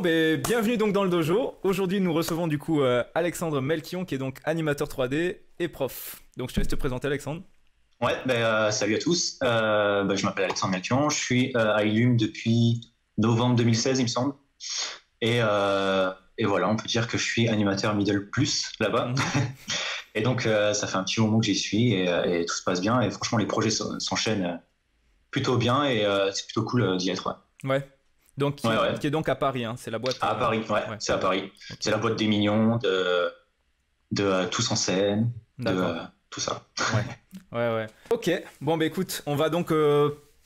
Bienvenue donc dans le dojo. Aujourd'hui, nous recevons du coup Alexandre Melchion, qui est donc animateur 3D et prof. Donc, je te laisse te présenter, Alexandre. Ouais, salut à tous. Je m'appelle Alexandre Melchion. Je suis à Illum depuis novembre 2016, il me semble. Et voilà, on peut dire que je suis animateur Middle Plus là-bas. Et donc, ça fait un petit moment que j'y suis et tout se passe bien. Et franchement, les projets s'enchaînent plutôt bien et c'est plutôt cool d'y être. Ouais. Donc, qui est donc à Paris, hein. C'est la boîte. À Paris, ouais, c'est à Paris. Okay. C'est la boîte des mignons, de Tous en scène, de tout ça. Ouais. Ok, bon, écoute, on va donc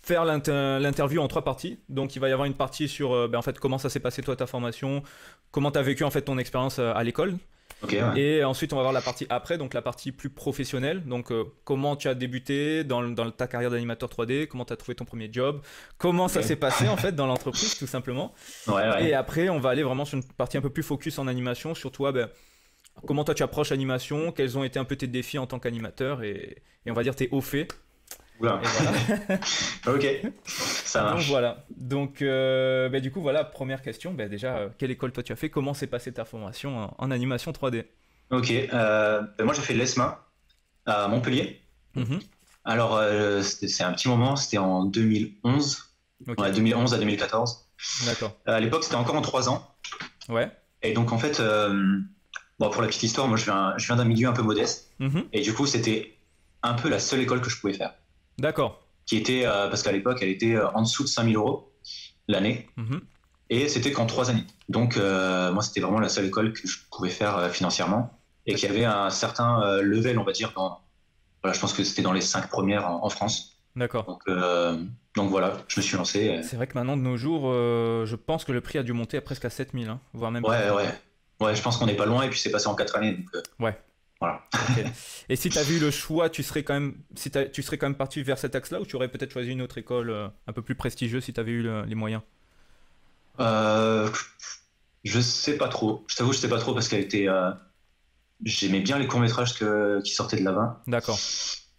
faire l'interview en 3 parties. Donc, il va y avoir une partie sur en fait, comment ça s'est passé, toi, ta formation, comment tu as vécu en fait, ton expérience à l'école. Okay, ouais. Et ensuite, on va voir la partie après, donc la partie plus professionnelle. Donc, comment tu as débuté dans ta carrière d'animateur 3D, comment tu as trouvé ton premier job, comment ça s'est passé en fait dans l'entreprise, tout simplement. Ouais. Et après, on va aller vraiment sur une partie un peu plus focus en animation, sur toi, comment toi tu approches l'animation, quels ont été un peu tes défis en tant qu'animateur et on va dire tes hauts faits. Oula. Voilà. Ok, ça marche. Donc voilà. Donc du coup voilà, première question. Déjà, quelle école toi tu as fait? Comment s'est passée ta formation en animation 3D? Ok, moi j'ai fait l'ESMA à Montpellier. Alors c'est un petit moment, c'était en 2011. Okay. Ouais, 2011 à 2014. D'accord. À l'époque c'était encore en 3 ans. Ouais. Et donc en fait, pour la petite histoire, moi je viens d'un milieu un peu modeste. Et du coup c'était un peu la seule école que je pouvais faire. D'accord. Qui était, parce qu'à l'époque, elle était en dessous de 5 000 € l'année. Et c'était qu'en 3 années. Donc, moi, c'était vraiment la seule école que je pouvais faire financièrement. Et qui avait un certain level, on va dire, voilà, je pense que c'était dans les 5 premières en France. D'accord. Donc voilà, je me suis lancé. C'est vrai que maintenant, de nos jours, je pense que le prix a dû monter à presque à 7 000, hein, voire même. Ouais, je pense qu'on n'est pas loin. Et puis, c'est passé en 4 années. Donc, ouais. Voilà. Okay. Et si tu avais eu le choix, tu serais quand même parti vers cet axe-là ou tu aurais peut-être choisi une autre école un peu plus prestigieuse si tu avais eu les moyens? Je sais pas trop. Je t'avoue, je sais pas trop parce qu'elle était. J'aimais bien les courts-métrages qui sortaient de là-bas. D'accord.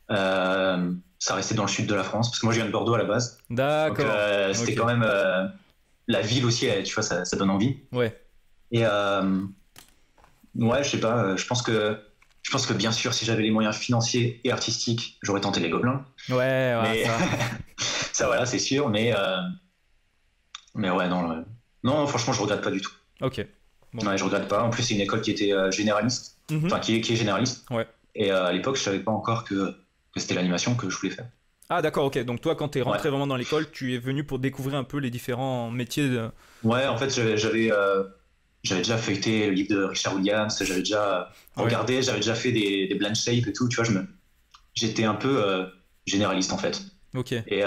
Ça restait dans le sud de la France parce que moi je viens de Bordeaux à la base. D'accord. Donc c'était quand même la ville aussi, tu vois, ça donne envie. Ouais. Et ouais, je sais pas. Je pense que bien sûr, si j'avais les moyens financiers et artistiques, j'aurais tenté les Gobelins. Ouais, mais... ça voilà, c'est sûr. Mais ouais, non, franchement, je regrette pas du tout. Ok. Bon. Ouais, je regrette pas. En plus, c'est une école qui était généraliste, enfin qui est généraliste. Ouais. Et à l'époque, je savais pas encore que c'était l'animation que je voulais faire. Ah d'accord, ok. Donc toi, quand t'es rentré vraiment dans l'école, tu es venu pour découvrir un peu les différents métiers de... Ouais, en fait, j'avais déjà feuilleté le livre de Richard Williams, j'avais déjà regardé, j'avais déjà fait des blind shapes et tout, tu vois, j'étais un peu généraliste en fait. Ok. Et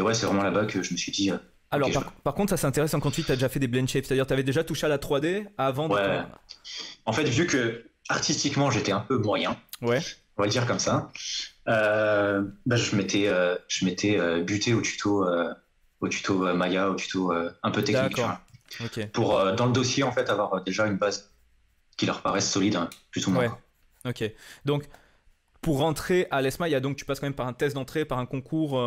ouais, c'est vraiment là-bas que je me suis dit... Alors, par contre, ça c'est intéressant quand tu as déjà fait des blend shapes, c'est-à-dire tu avais déjà touché à la 3D avant de... Ouais. En fait, vu que artistiquement j'étais un peu moyen, on va dire comme ça, je m'étais buté au tuto Maya, au tuto un peu technique. D'accord. Okay. Pour dans le dossier en fait avoir déjà une base qui leur paraisse solide, hein, plus ou moins. Ouais. Ok. Donc pour rentrer à l'ESMA, tu passes quand même par un test d'entrée, par un concours.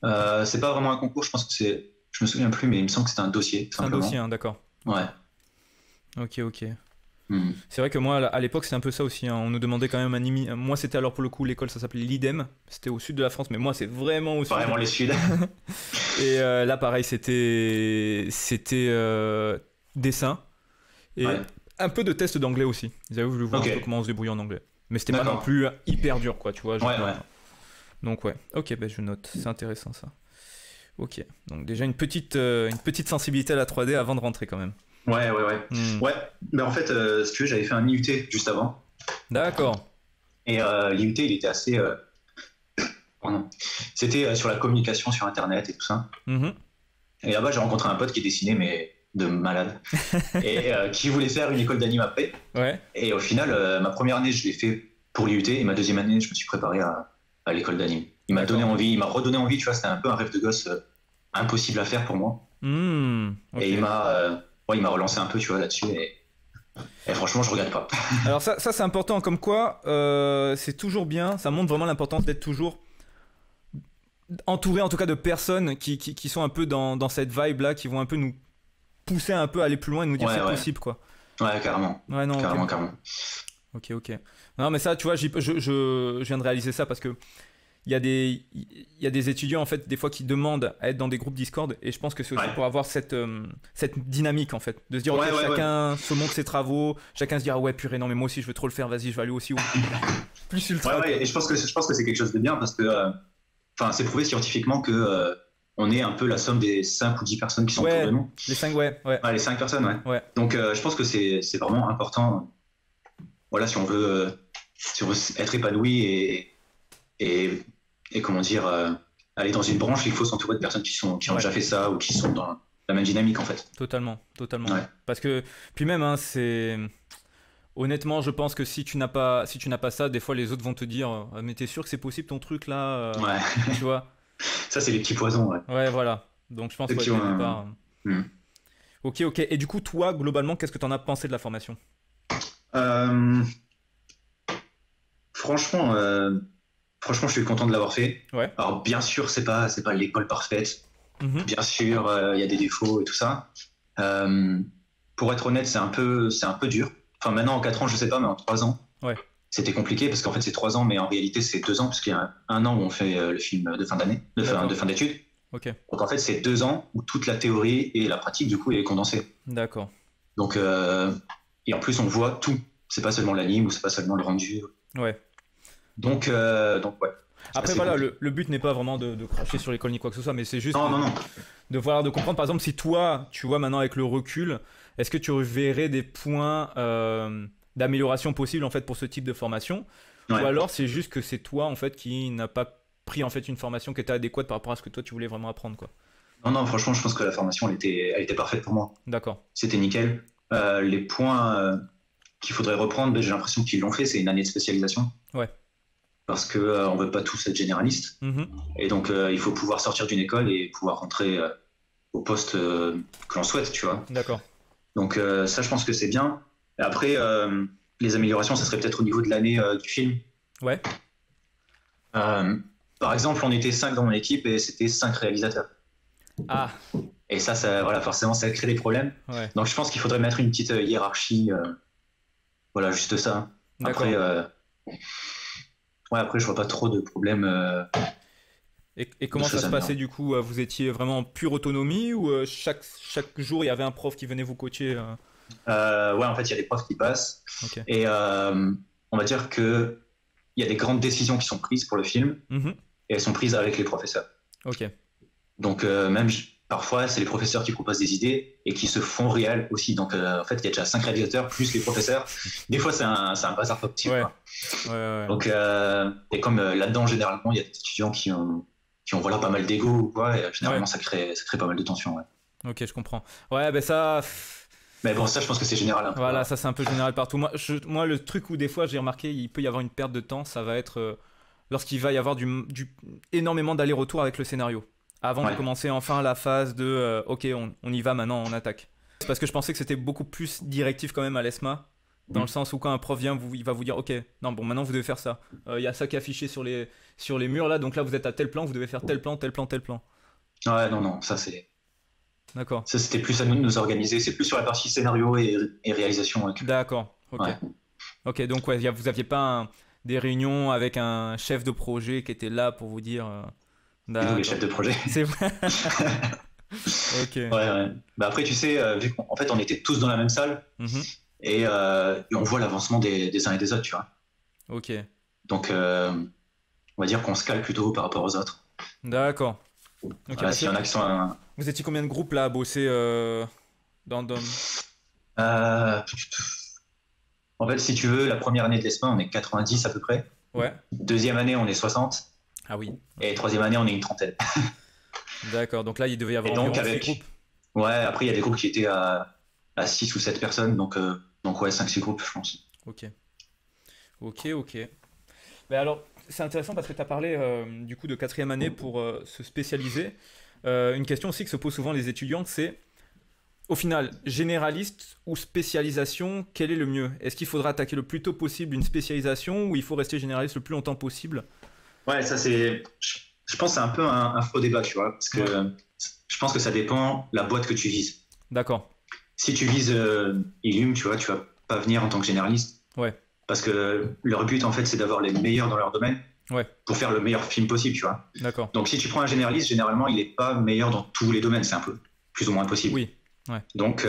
C'est pas vraiment un concours, je pense que c'est, je me souviens plus, mais il me semble que c'était un dossier. C'est un dossier, hein, d'accord. Ouais. Ok. C'est vrai que moi, à l'époque, c'était un peu ça aussi. Hein. On nous demandait quand même moi, c'était alors pour le coup, l'école, ça s'appelait l'IDEM. C'était au sud de la France, mais moi, c'est vraiment au sud. Vraiment les sud. Et là, pareil, c'était dessin. Et un peu de test d'anglais aussi. Ils avaient voulu voir un peu comment on se débrouille en anglais. Mais c'était pas non plus hyper dur, quoi, tu vois. Donc, ouais. Ok, je note. C'est intéressant, ça. Ok. Donc, déjà, une petite sensibilité à la 3D avant de rentrer, quand même. Ouais. Ouais, mais en fait, si tu veux, j'avais fait un IUT juste avant. D'accord. Et l'IUT, il était assez... C'était sur la communication sur Internet et tout ça. Et là-bas, j'ai rencontré un pote qui dessinait, mais de malade. Et qui voulait faire une école d'anime après. Ouais. Et au final, ma première année, je l'ai fait pour l'IUT. Et ma deuxième année, je me suis préparé à l'école d'anime. Il m'a donné envie, il m'a redonné envie, tu vois, c'était un peu un rêve de gosse impossible à faire pour moi. Okay. Et il m'a relancé un peu, tu vois, là-dessus. Et franchement, je regrette pas. Alors ça c'est important, comme quoi c'est toujours bien, ça montre vraiment l'importance d'être toujours entouré en tout cas de personnes qui sont un peu dans cette vibe là, qui vont un peu nous pousser un peu à aller plus loin et nous dire c'est possible, quoi. Ouais, carrément. Ouais, non, carrément. Ok. Non, mais ça, tu vois, je viens de réaliser ça parce que il y a des étudiants, en fait, des fois qui demandent à être dans des groupes Discord, et je pense que c'est aussi pour avoir cette dynamique, en fait, de se dire, chacun se montre ses travaux, chacun se dit, ah ouais, purée, non, mais moi aussi, je veux trop le faire, vas-y, je vais aller aussi plus ultra. Et je pense que c'est quelque chose de bien parce que, c'est prouvé scientifiquement que on est un peu la somme des 5 ou 10 personnes qui sont autour de nous. Les 5, les 5 personnes, ouais. Donc, je pense que c'est vraiment important, voilà, si on veut être épanoui et comment dire, aller dans une branche, il faut s'entourer de personnes qui ont déjà fait ça ou qui sont dans la même dynamique, en fait. Totalement. Parce que, puis même, hein, honnêtement, je pense que si tu n'as pas ça, des fois les autres vont te dire, mais t'es sûr que c'est possible ton truc là, tu vois. Ça, c'est les petits poisons, Ouais, voilà. Donc je pense que pas. Ok. Et du coup, toi, globalement, qu'est-ce que t'en as pensé de la formation? Franchement, je suis content de l'avoir fait. Ouais. Alors, bien sûr, c'est pas l'école parfaite. Bien sûr, il y a des défauts et tout ça. Pour être honnête, c'est un peu dur. Enfin, maintenant, en 4 ans, je sais pas, mais en 3 ans, c'était compliqué parce qu'en fait, c'est 3 ans, mais en réalité, c'est 2 ans, parce qu'il y a 1 an où on fait le film de fin d'année, de fin d'études. Okay. Donc, en fait, c'est 2 ans où toute la théorie et la pratique, du coup, est condensée. D'accord. Donc, et en plus, on voit tout. C'est pas seulement l'anime ou c'est pas seulement le rendu. Ouais. Donc ouais. Après, voilà, le but n'est pas vraiment de cracher sur l'école ni quoi que ce soit, mais c'est juste non. de comprendre, par exemple, si toi, tu vois maintenant avec le recul, est-ce que tu verrais des points d'amélioration possibles en fait pour ce type de formation, ou alors c'est juste que c'est toi en fait qui n'as pas pris en fait une formation qui était adéquate par rapport à ce que toi tu voulais vraiment apprendre, quoi. Non, franchement, je pense que la formation elle était parfaite pour moi. D'accord. C'était nickel. Les points qu'il faudrait reprendre, j'ai l'impression qu'ils l'ont fait, c'est une année de spécialisation. Ouais. Parce que on veut pas tous être généralistes. Et donc il faut pouvoir sortir d'une école et pouvoir rentrer au poste que l'on souhaite, tu vois. D'accord. Donc ça, je pense que c'est bien. Et après, les améliorations, ça serait peut-être au niveau de l'année du film. Ouais. Par exemple, on était 5 dans mon équipe et c'était 5 réalisateurs. Ah. Et ça voilà, forcément, ça crée des problèmes. Ouais. Donc je pense qu'il faudrait mettre une petite hiérarchie. Voilà, juste ça. D'accord. Après, je vois pas trop de problèmes. Et comment ça se passait du coup? Vous étiez vraiment en pure autonomie ou chaque jour il y avait un prof qui venait vous coacher? En fait, il y a des profs qui passent. Okay. Et on va dire qu'il y a des grandes décisions qui sont prises pour le film et elles sont prises avec les professeurs. Ok. Donc, même parfois, c'est les professeurs qui proposent des idées et qui se font réels aussi. Donc, en fait, il y a déjà 5 réalisateurs plus les professeurs. Des fois, c'est un bazar pas possible. Ouais. Donc, et comme là-dedans, généralement, il y a des étudiants qui ont voilà, pas mal d'ego ou quoi, et généralement, ça crée pas mal de tension. Ok, je comprends. Ouais, ben ça. Mais bon, ça, je pense que c'est général. Voilà, ça, c'est un peu général partout. Moi, le truc où des fois, j'ai remarqué, il peut y avoir une perte de temps, ça va être lorsqu'il va y avoir énormément d'aller-retour avec le scénario. Avant de commencer enfin la phase de ok, on y va maintenant, on attaque. C'est parce que je pensais que c'était beaucoup plus directif quand même à l'ESMA, dans le sens où quand un prof vient, il va vous dire ok, non, bon, maintenant vous devez faire ça. Il y a ça qui est affiché sur les murs là, donc là vous êtes à tel plan, vous devez faire tel plan. Ouais, non, ça c'est. D'accord. Ça, c'était plus à nous de nous organiser. C'est plus sur la partie scénario et réalisation. D'accord. Ok. Ouais. Ok, donc vous aviez pas des réunions avec un chef de projet qui était là pour vous dire. Nous, les chefs de projet. C'est vrai. Ok. Ouais. Bah après, tu sais, vu qu'en fait, on était tous dans la même salle et on voit l'avancement des uns et des autres, tu vois. Ok. Donc, on va dire qu'on se cale plutôt par rapport aux autres. D'accord. Okay, voilà, s'il y en a qui sont. Vous étiez combien de groupes là à bosser dans En fait, si tu veux, la première année de l'ESMA, on est 90 à peu près. Ouais. Deuxième année, on est 60. Ah oui. Et troisième année, on est une trentaine. D'accord, donc là, il devait y avoir donc, avec 6 groupes. Ouais, après, il y a des groupes qui étaient à 6 ou 7 personnes, donc ouais, 5-6 groupes, je pense. Ok. Mais alors, c'est intéressant parce que tu as parlé du coup de quatrième année pour se spécialiser. Une question aussi que se posent souvent les étudiants, c'est au final, généraliste ou spécialisation, quel est le mieux? Est-ce qu'il faudra attaquer le plus tôt possible une spécialisation ou il faut rester généraliste le plus longtemps possible? Ouais, ça c'est. Je pense que c'est un peu un faux débat, tu vois, parce que je pense que ça dépend la boîte que tu vises. D'accord. si tu vises Illum, tu vois, tu vas pas venir en tant que généraliste. Ouais. Parce que leur but, en fait, c'est d'avoir les meilleurs dans leur domaine. Ouais. Pour faire le meilleur film possible, tu vois. D'accord. Donc si tu prends un généraliste, généralement, il n'est pas meilleur dans tous les domaines, c'est un peu plus ou moins impossible. Oui. Ouais. Donc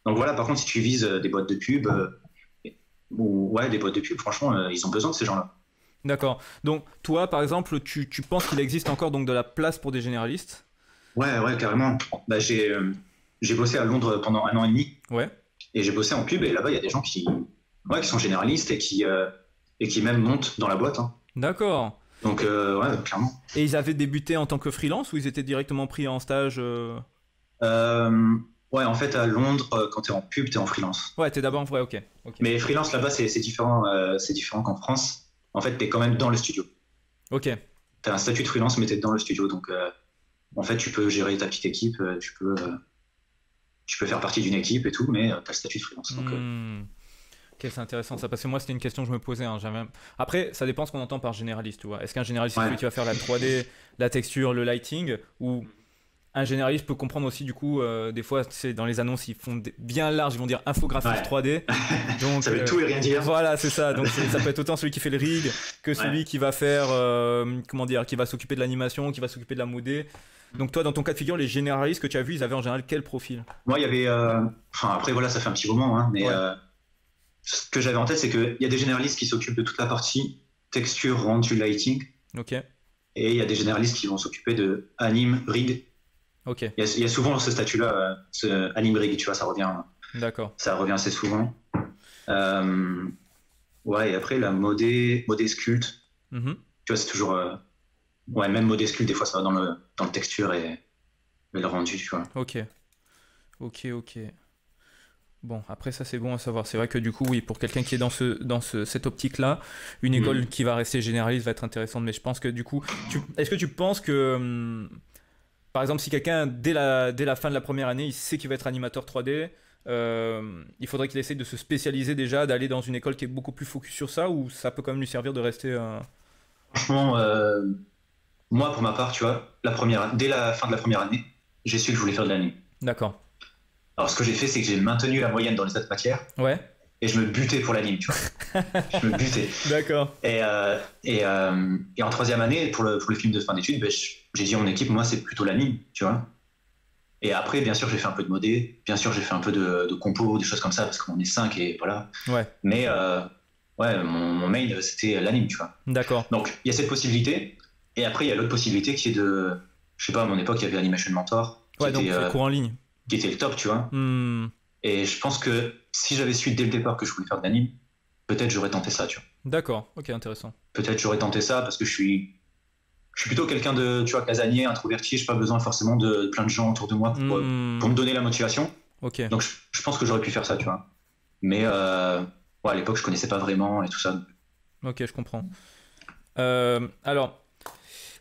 voilà, par contre, si tu vises des boîtes de pub, des boîtes de pub, franchement, ils ont besoin de ces gens-là. D'accord. Donc toi, par exemple, tu penses qu'il existe encore donc de la place pour des généralistes? Ouais, carrément. Bah, j'ai bossé à Londres pendant 1 an et demi. Ouais. Et j'ai bossé en pub, et là-bas, il y a des gens qui sont généralistes et qui même montent dans la boîte. Hein. D'accord. Donc, clairement. Et ils avaient débuté en tant que freelance ou ils étaient directement pris en stage Ouais, en fait, à Londres, quand t'es en pub, t'es en freelance. Ouais, t'es d'abord... Ouais, ok. Mais freelance, là-bas, c'est différent, différent qu'en France. En fait, t'es quand même dans le studio. Ok. T'as un statut de freelance, mais t'es dans le studio. Donc, en fait, tu peux gérer ta petite équipe, tu peux faire partie d'une équipe et tout, mais t'as le statut de freelance. Donc, Ok, c'est intéressant ça, parce que moi c'était une question que je me posais. Hein, après, ça dépend ce qu'on entend par généraliste, tu vois. Est-ce qu'un généraliste c'est celui qui va faire la 3D, la texture, le lighting, ou un généraliste peut comprendre aussi du coup, des fois c'est dans les annonces ils font bien large, ils vont dire infographiste 3D. Donc, ça veut tout et rien dire. Voilà, c'est ça. Donc ça peut être autant celui qui fait le rig que celui qui va faire, qui va s'occuper de l'animation, qui va s'occuper de la modé. Donc toi, dans ton cas de figure, les généralistes que tu as vus, ils avaient en général quel profil? Moi, il y avait... après, voilà, ça fait un petit moment, hein, mais... ce que j'avais en tête, c'est qu'il y a des généralistes qui s'occupent de toute la partie texture, rendu, lighting. Ok. Et il y a des généralistes qui vont s'occuper de anime, rig. Ok. Il y a souvent ce statut-là, ce anime, rig, tu vois, ça revient. D'accord. Ça revient assez souvent. Et après, la modé sculpte. Tu vois, c'est toujours... même modé sculpte, des fois, ça va dans le texture et le rendu, tu vois. Ok. Bon, après ça c'est bon à savoir. C'est vrai que du coup, oui, pour quelqu'un qui est dans cette optique-là, une école qui va rester généraliste va être intéressante. Mais je pense que du coup, est-ce que tu penses que, par exemple, si quelqu'un, dès la fin de la première année, il sait qu'il va être animateur 3D, il faudrait qu'il essaye de se spécialiser déjà, d'aller dans une école qui est beaucoup plus focus sur ça, ou ça peut quand même lui servir de rester... Franchement, moi pour ma part, tu vois, dès la fin de la première année, j'ai su que je voulais faire de l'anime. D'accord. Alors, ce que j'ai fait, c'est que j'ai maintenu la moyenne dans les autres matières. Ouais. Et je me butais pour l'anime, tu vois. Je me butais. D'accord. Et en troisième année, pour le film de fin d'études, j'ai dit à mon équipe, moi, c'est plutôt l'anime, tu vois. Et après, bien sûr, j'ai fait un peu de modé. Bien sûr, j'ai fait un peu de compo, des choses comme ça, parce qu'on est 5 et voilà. Ouais. Mais mon main, c'était l'anime, tu vois. D'accord. Donc, il y a cette possibilité. Et après, il y a l'autre possibilité qui est de... Je sais pas, à mon époque, il y avait Animation Mentor. Ouais, donc c'est cours en ligne. Qui était le top, tu vois. Et je pense que si j'avais su dès le départ que je voulais faire de l'anime, peut-être j'aurais tenté ça, tu vois. D'accord, ok, intéressant. Peut-être j'aurais tenté ça parce que je suis plutôt quelqu'un de, tu vois, casanier, introverti, j'ai pas besoin forcément de plein de gens autour de moi pour me donner la motivation. Ok. Donc je pense que j'aurais pu faire ça, tu vois. Mais à l'époque, je connaissais pas vraiment et tout ça. Ok, je comprends. Alors...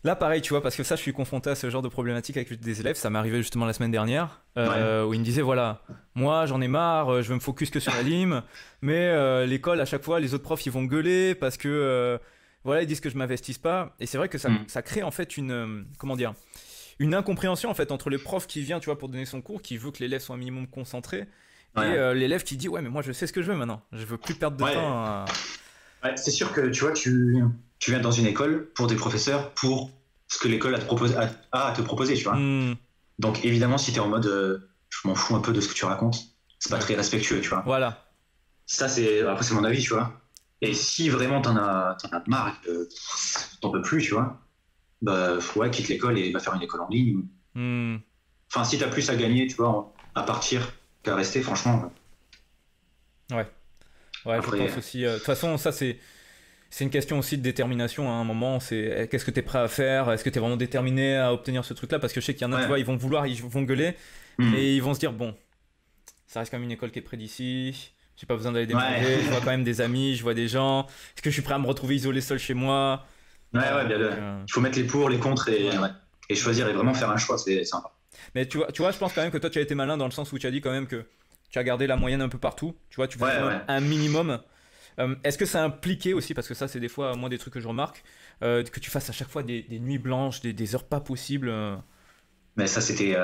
Là, pareil, tu vois, parce que ça, je suis confronté à ce genre de problématique avec des élèves. Ça m'est arrivé justement la semaine dernière, où ils me disaient, voilà, moi, j'en ai marre, je veux me focus que sur la lime, mais l'école, à chaque fois, les autres profs, ils vont gueuler parce que, voilà, ils disent que je m'investisse pas. Et c'est vrai que ça crée, en fait, une incompréhension, en fait, entre le prof qui vient, tu vois, pour donner son cours, qui veut que l'élève soit un minimum concentré, et l'élève qui dit, ouais, mais moi, je sais ce que je veux maintenant. Je veux plus perdre de temps. Ouais, c'est sûr que, tu vois, tu viens dans une école pour des professeurs, pour ce que l'école a à te proposer, tu vois. Donc évidemment, si tu es en mode je m'en fous un peu de ce que tu racontes, c'est pas très respectueux, tu vois. Voilà. Ça, après, c'est mon avis, tu vois. Et si vraiment t'en as marre et que t'en peux plus, tu vois, bah ouais, quitte l'école et va faire une école en ligne. Enfin, si t'as plus à gagner, tu vois, à partir qu'à rester, franchement. Ouais, après, je pense aussi. De toute façon, ça, c'est une question aussi de détermination à un moment. C'est qu'est-ce que tu es prêt à faire? Est-ce que tu es vraiment déterminé à obtenir ce truc-là? Parce que je sais qu'il y en a, tu vois, ils vont gueuler et ils vont se dire, bon, ça reste quand même une école qui est près d'ici. J'ai pas besoin d'aller déménager. Je vois quand même des amis, je vois des gens. Est-ce que je suis prêt à me retrouver isolé seul chez moi? Bien. Il faut mettre les pour, les contre et choisir et vraiment faire un choix. C'est sympa. Mais tu vois, je pense quand même que toi, tu as été malin dans le sens où tu as dit quand même que tu as gardé la moyenne un peu partout. Tu vois, tu fais un minimum. Est-ce que ça impliquait aussi, parce que ça c'est des fois moi des trucs que je remarque, que tu fasses à chaque fois des nuits blanches, des heures pas possibles Mais ça c'était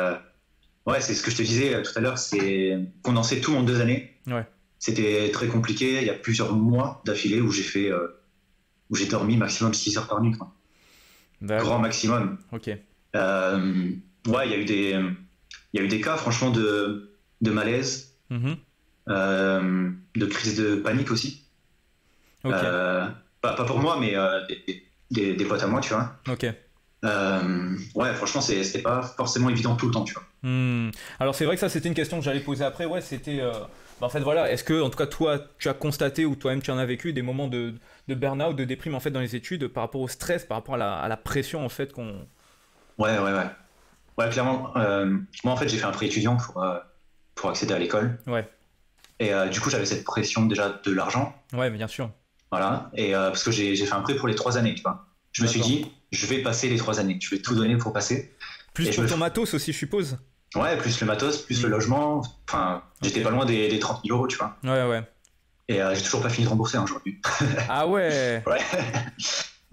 Ouais, c'est ce que je te disais tout à l'heure, c'est condenser tout en 2 années. Ouais. C'était très compliqué. Il y a plusieurs mois d'affilée où j'ai dormi maximum 6 heures par nuit, quoi. Grand maximum. Ok. Ouais, il y a eu des cas, franchement, de malaise, de crise de panique aussi. Ok. Pas pour moi, mais des potes à moi, tu vois. Ok. Ouais, franchement, c'était pas forcément évident tout le temps, tu vois. Alors c'est vrai que ça, c'était une question que j'allais poser après. Ouais, c'était. En fait, voilà. Est-ce que, en tout cas, toi, tu as constaté ou toi-même tu en as vécu des moments de burn-out, de déprime en fait dans les études par rapport au stress, par rapport à la pression en fait qu'on. Ouais. Ouais, clairement. Moi, en fait, j'ai fait un prêt étudiant pour accéder à l'école. Ouais. Et du coup, j'avais cette pression déjà de l'argent. Ouais, bien sûr. Voilà. Et parce que j'ai fait un prêt pour les 3 années, tu vois. Je me suis dit, je vais passer les 3 années. Je vais tout donner pour passer. Plus pour ton matos aussi, je suppose. Ouais, plus le matos, plus le logement. Enfin, j'étais pas loin des 30 000 euros, tu vois. Ouais. Et j'ai toujours pas fini de rembourser aujourd'hui. Ah ouais. Ouais.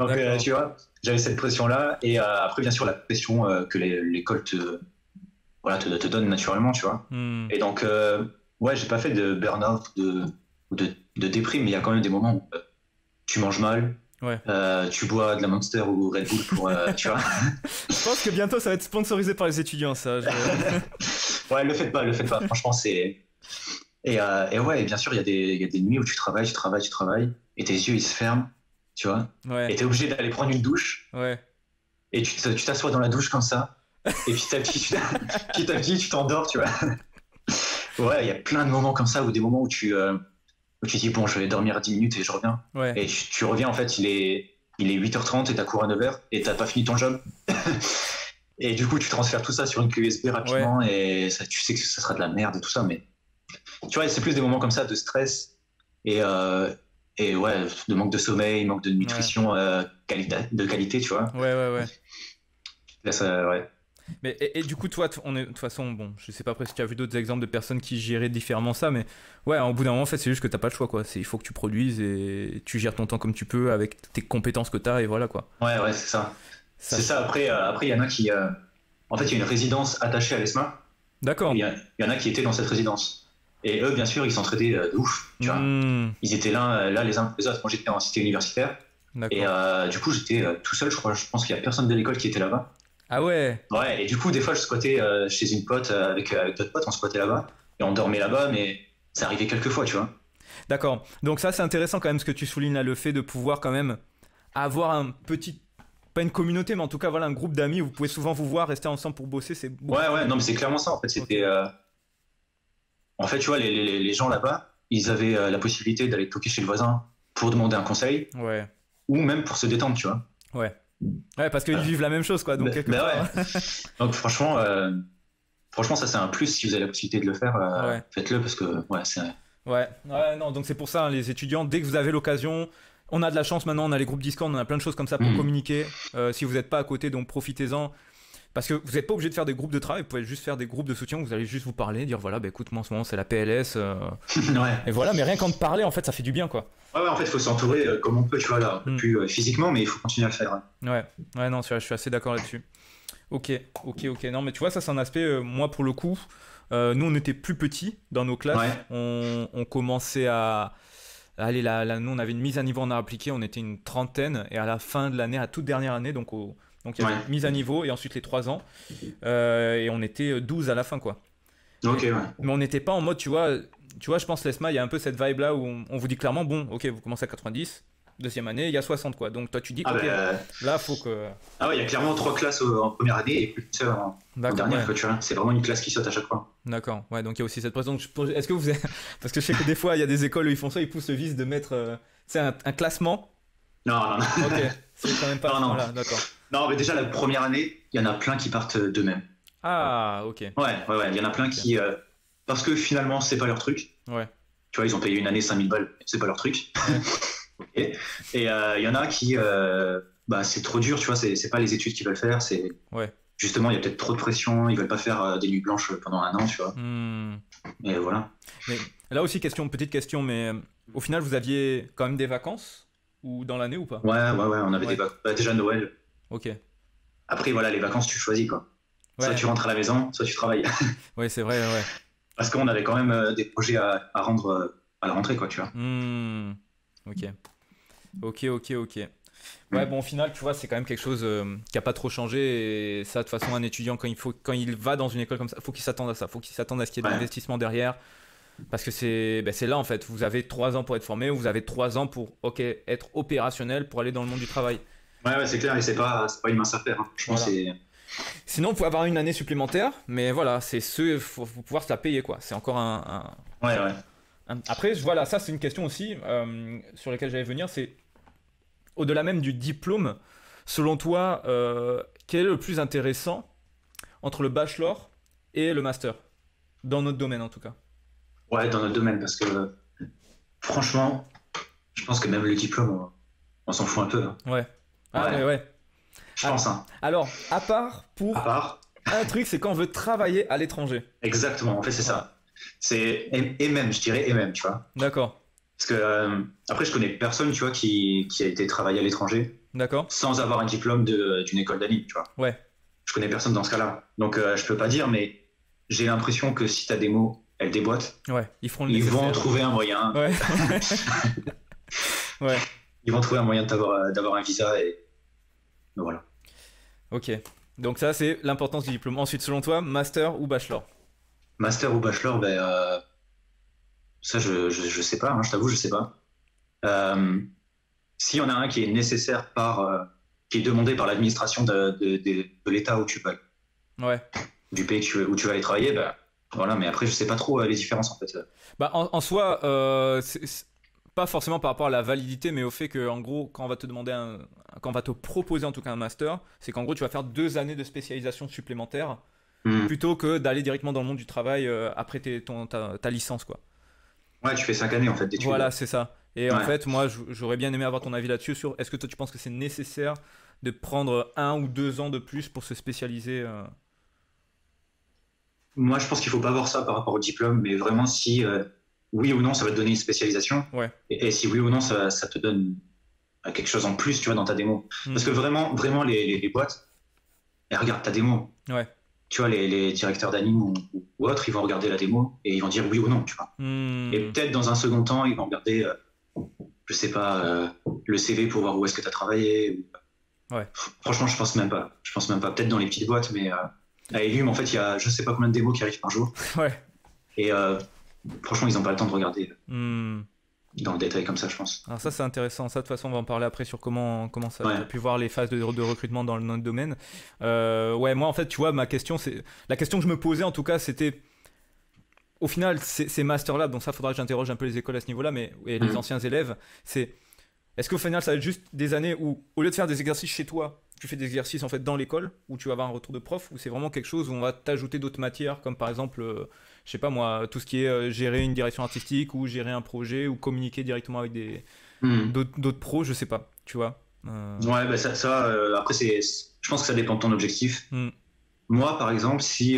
Donc, tu vois, j'avais cette pression-là. Et après, bien sûr, la pression que l'école te donne naturellement, tu vois. Et donc, ouais, j'ai pas fait de burn-out ou de déprime, mais il y a quand même des moments où tu manges mal. Ouais. Tu bois de la Monster ou Red Bull pour, tu vois. Je pense que bientôt ça va être sponsorisé par les étudiants, ça. Ouais, le faites pas. Franchement, c'est. Et ouais, et bien sûr, il y a des nuits où tu travailles, et tes yeux ils se ferment, tu vois. Ouais. Et t'es obligé d'aller prendre une douche. Ouais. Et tu t'assois dans la douche comme ça. Et petit à petit, tu t'endors, tu vois. Ouais, il y a plein de moments comme ça, ou des moments où tu dis, bon, je vais dormir 10 minutes et je reviens. Ouais. Et tu reviens, en fait, il est 8h30 et t'as cours à 9h et t'as pas fini ton job. Et du coup, tu transfères tout ça sur une clé USB rapidement et ça, tu sais que ça sera de la merde et tout ça. Mais tu vois, c'est plus des moments comme ça de stress et ouais, de manque de sommeil, manque de nutrition de qualité, tu vois. Ouais. Là, ça, ouais. Mais et du coup, toi, de toute façon, bon, je sais pas après si tu as vu d'autres exemples de personnes qui géraient différemment ça, mais ouais, au bout d'un moment, en fait, c'est juste que t'as pas le choix, quoi. Il faut que tu produises et tu gères ton temps comme tu peux avec tes compétences que t'as et voilà, quoi. Ouais, c'est ça. C'est ça. Après, il y en a qui, en fait, il y a une résidence attachée à l'ESMA. D'accord. Il y en a qui étaient dans cette résidence. Et eux, bien sûr, ils s'entraidaient de ouf, tu vois. Ils étaient là les uns les autres. Moi, j'étais en cité universitaire. Et du coup, j'étais tout seul, je crois. Je pense qu'il y a personne de l'école qui était là-bas. Ah ouais. Ouais, et du coup, des fois, je squattais chez une pote avec d'autres potes, on squattait là-bas et on dormait là-bas, mais ça arrivait quelques fois, tu vois. D'accord. Donc ça, c'est intéressant quand même ce que tu soulignes là, le fait de pouvoir quand même avoir un petit, pas une communauté, mais en tout cas, voilà, un groupe d'amis où vous pouvez souvent vous voir, rester ensemble pour bosser, c'est beaucoup. Ouais, non, mais c'est clairement ça. En fait, c'était. En fait, tu vois, les gens là-bas, ils avaient la possibilité d'aller toquer chez le voisin pour demander un conseil. Ouais. Ou même pour se détendre, tu vois. Ouais, parce qu'ils vivent la même chose, quoi. Donc, quelque part. Ouais. Donc, franchement, ça, c'est un plus. Si vous avez la possibilité de le faire, faites-le parce que, ouais, c'est. Ouais, non, donc c'est pour ça, hein, les étudiants, dès que vous avez l'occasion, on a de la chance maintenant, on a les groupes Discord, on a plein de choses comme ça pour communiquer. Si vous n'êtes pas à côté, donc profitez-en. Parce que vous n'êtes pas obligé de faire des groupes de travail, vous pouvez juste faire des groupes de soutien où vous allez juste vous parler, dire voilà, bah écoute, moi en ce moment c'est la PLS. Ouais. Et voilà, mais rien qu'en de parler, en fait, ça fait du bien, quoi. Ouais, en fait, il faut s'entourer comme on peut, tu vois, là. Plus physiquement, mais il faut continuer à le faire. Ouais, non, je suis assez d'accord là-dessus. Ok. Non, mais tu vois, ça, c'est un aspect, moi, pour le coup, nous, on était plus petits dans nos classes. Ouais. On commençait à. Allez, nous, on avait une mise à niveau en art appliqué, on était une trentaine, et à la fin de l'année, à toute dernière année, donc il y avait une mise à niveau, et ensuite les 3 ans, et on était 12 à la fin, quoi. Ok, ouais. Mais on n'était pas en mode, tu vois, je pense, l'ESMA, il y a un peu cette vibe-là où on vous dit clairement, bon, ok, vous commencez à 90, deuxième année, il y a 60, quoi. Donc toi, tu dis, ok, là, faut que... Ah ouais, il y a clairement 3 classes en première année et plus en dernière, quoi, tu vois. C'est vraiment une classe qui saute à chaque fois. D'accord, ouais, donc il y a aussi cette pression. Est-ce que vous avez... Parce que je sais que des fois, il y a des écoles où ils font ça, ils poussent le vice de mettre un classement. Non. Ok, c'est quand même pas non. Là, d'accord. Non, mais déjà, la première année, il y en a plein qui partent d'eux-mêmes. Ah, ok. Ouais, il y en a plein qui... parce que finalement, c'est pas leur truc. Ouais. Tu vois, ils ont payé une année 5000 balles, c'est pas leur truc. Ouais. Okay. Et il y en a qui... c'est trop dur, tu vois, c'est pas les études qu'ils veulent faire, c'est... Ouais. Justement, il y a peut-être trop de pression, ils veulent pas faire des nuits blanches pendant 1 an, tu vois. Et voilà. Mais là aussi, petite question, mais au final, vous aviez quand même des vacances ou dans l'année ou pas? Ouais, on avait des vacances. Déjà Noël. Ok. Après, voilà, les vacances, tu choisis, quoi. Soit tu rentres à la maison, soit tu travailles. Ouais, c'est vrai, ouais. Parce qu'on avait quand même des projets à rendre à la rentrée, quoi, tu vois. Ok. Ouais, bon, au final, tu vois, c'est quand même quelque chose qui a pas trop changé. Et ça, de toute façon, un étudiant, quand il va dans une école comme ça, faut qu'il s'attende à ça. Faut qu'il s'attende à ce qu'il y ait de l'investissement derrière. Parce que c'est là, en fait. Vous avez 3 ans pour être formé, ou vous avez 3 ans pour être opérationnel pour aller dans le monde du travail. Ouais, c'est clair, et c'est pas une mince affaire. Hein. Je pense que sinon, vous pouvez avoir une année supplémentaire, mais voilà, faut pouvoir se la payer, quoi. C'est encore Ouais. Après, voilà, ça, c'est une question aussi sur laquelle j'allais venir. C'est au-delà même du diplôme, selon toi, quel est le plus intéressant entre le bachelor et le master? Dans notre domaine, en tout cas. Ouais, dans notre domaine, parce que franchement, je pense que même le diplôme, on s'en fout un peu. Hein. Ouais. Ouais. Je pense. Hein. Alors, à part un truc, c'est quand on veut travailler à l'étranger. Exactement, en fait, c'est ça. Et même, je dirais, et même, tu vois. D'accord. Parce que, après, je connais personne, tu vois, qui a été travailler à l'étranger. D'accord. Sans avoir un diplôme d'une école d'anime, tu vois. Ouais. Je connais personne dans ce cas-là. Donc, je peux pas dire, mais j'ai l'impression que si t'as des mots, elles déboîtent. Ouais, ils vont trouver un moyen. Ouais. Ouais. Ils vont trouver un moyen d'avoir un visa et voilà. Ok. Donc ça, c'est l'importance du diplôme. Ensuite, selon toi, master ou bachelor? Master ou bachelor, ça, je sais pas, hein, je t'avoue, je sais pas. S'il y en a un qui est nécessaire qui est demandé par l'administration de l'État où tu vas, du pays où tu vas aller travailler, voilà, mais après, je sais pas trop les différences en fait. En soi, c'est pas forcément par rapport à la validité, mais au fait que, en gros, quand on va te proposer en tout cas un master, c'est qu'en gros, tu vas faire 2 années de spécialisation supplémentaire plutôt que d'aller directement dans le monde du travail après ta licence, quoi. Ouais, tu fais 5 années en fait d'études. Voilà, c'est ça. Et en fait, moi, j'aurais bien aimé avoir ton avis là-dessus sur est-ce que toi, tu penses que c'est nécessaire de prendre 1 ou 2 ans de plus pour se spécialiser Moi, je pense qu'il faut pas voir ça par rapport au diplôme, mais vraiment si oui ou non, ça va te donner une spécialisation. Ouais. Et si oui ou non, ça te donne quelque chose en plus, tu vois, dans ta démo. Parce que vraiment, les boîtes, elles regardent ta démo. Ouais. Tu vois, les directeurs d'anime ou autres, ils vont regarder la démo et ils vont dire oui ou non, tu vois. Et peut-être dans un second temps, ils vont regarder, je sais pas, le CV pour voir où est-ce que tu as travaillé. Ouais. Franchement, je pense même pas. Peut-être dans les petites boîtes, mais à Elium, en fait, il y a je sais pas combien de démos qui arrivent par jour. Ouais. Et franchement, ils n'ont pas le temps de regarder dans le détail comme ça, je pense. Alors ça, c'est intéressant. Ça, de toute façon, on va en parler après sur comment ça a pu voir les phases de recrutement dans notre domaine. Ouais, moi, en fait, tu vois, la question que je me posais, en tout cas, c'était au final, ces masters-là, donc ça, faudra que j'interroge un peu les écoles à ce niveau-là, et les anciens élèves, est-ce qu'au final, ça va être juste des années où, au lieu de faire des exercices chez toi, tu fais des exercices en fait dans l'école où tu vas avoir un retour de prof, ou c'est vraiment quelque chose où on va t'ajouter d'autres matières comme par exemple je sais pas moi, tout ce qui est gérer une direction artistique ou gérer un projet ou communiquer directement avec d'autres pros, je sais pas, tu vois. Ouais, ça après je pense que ça dépend de ton objectif. Moi par exemple, si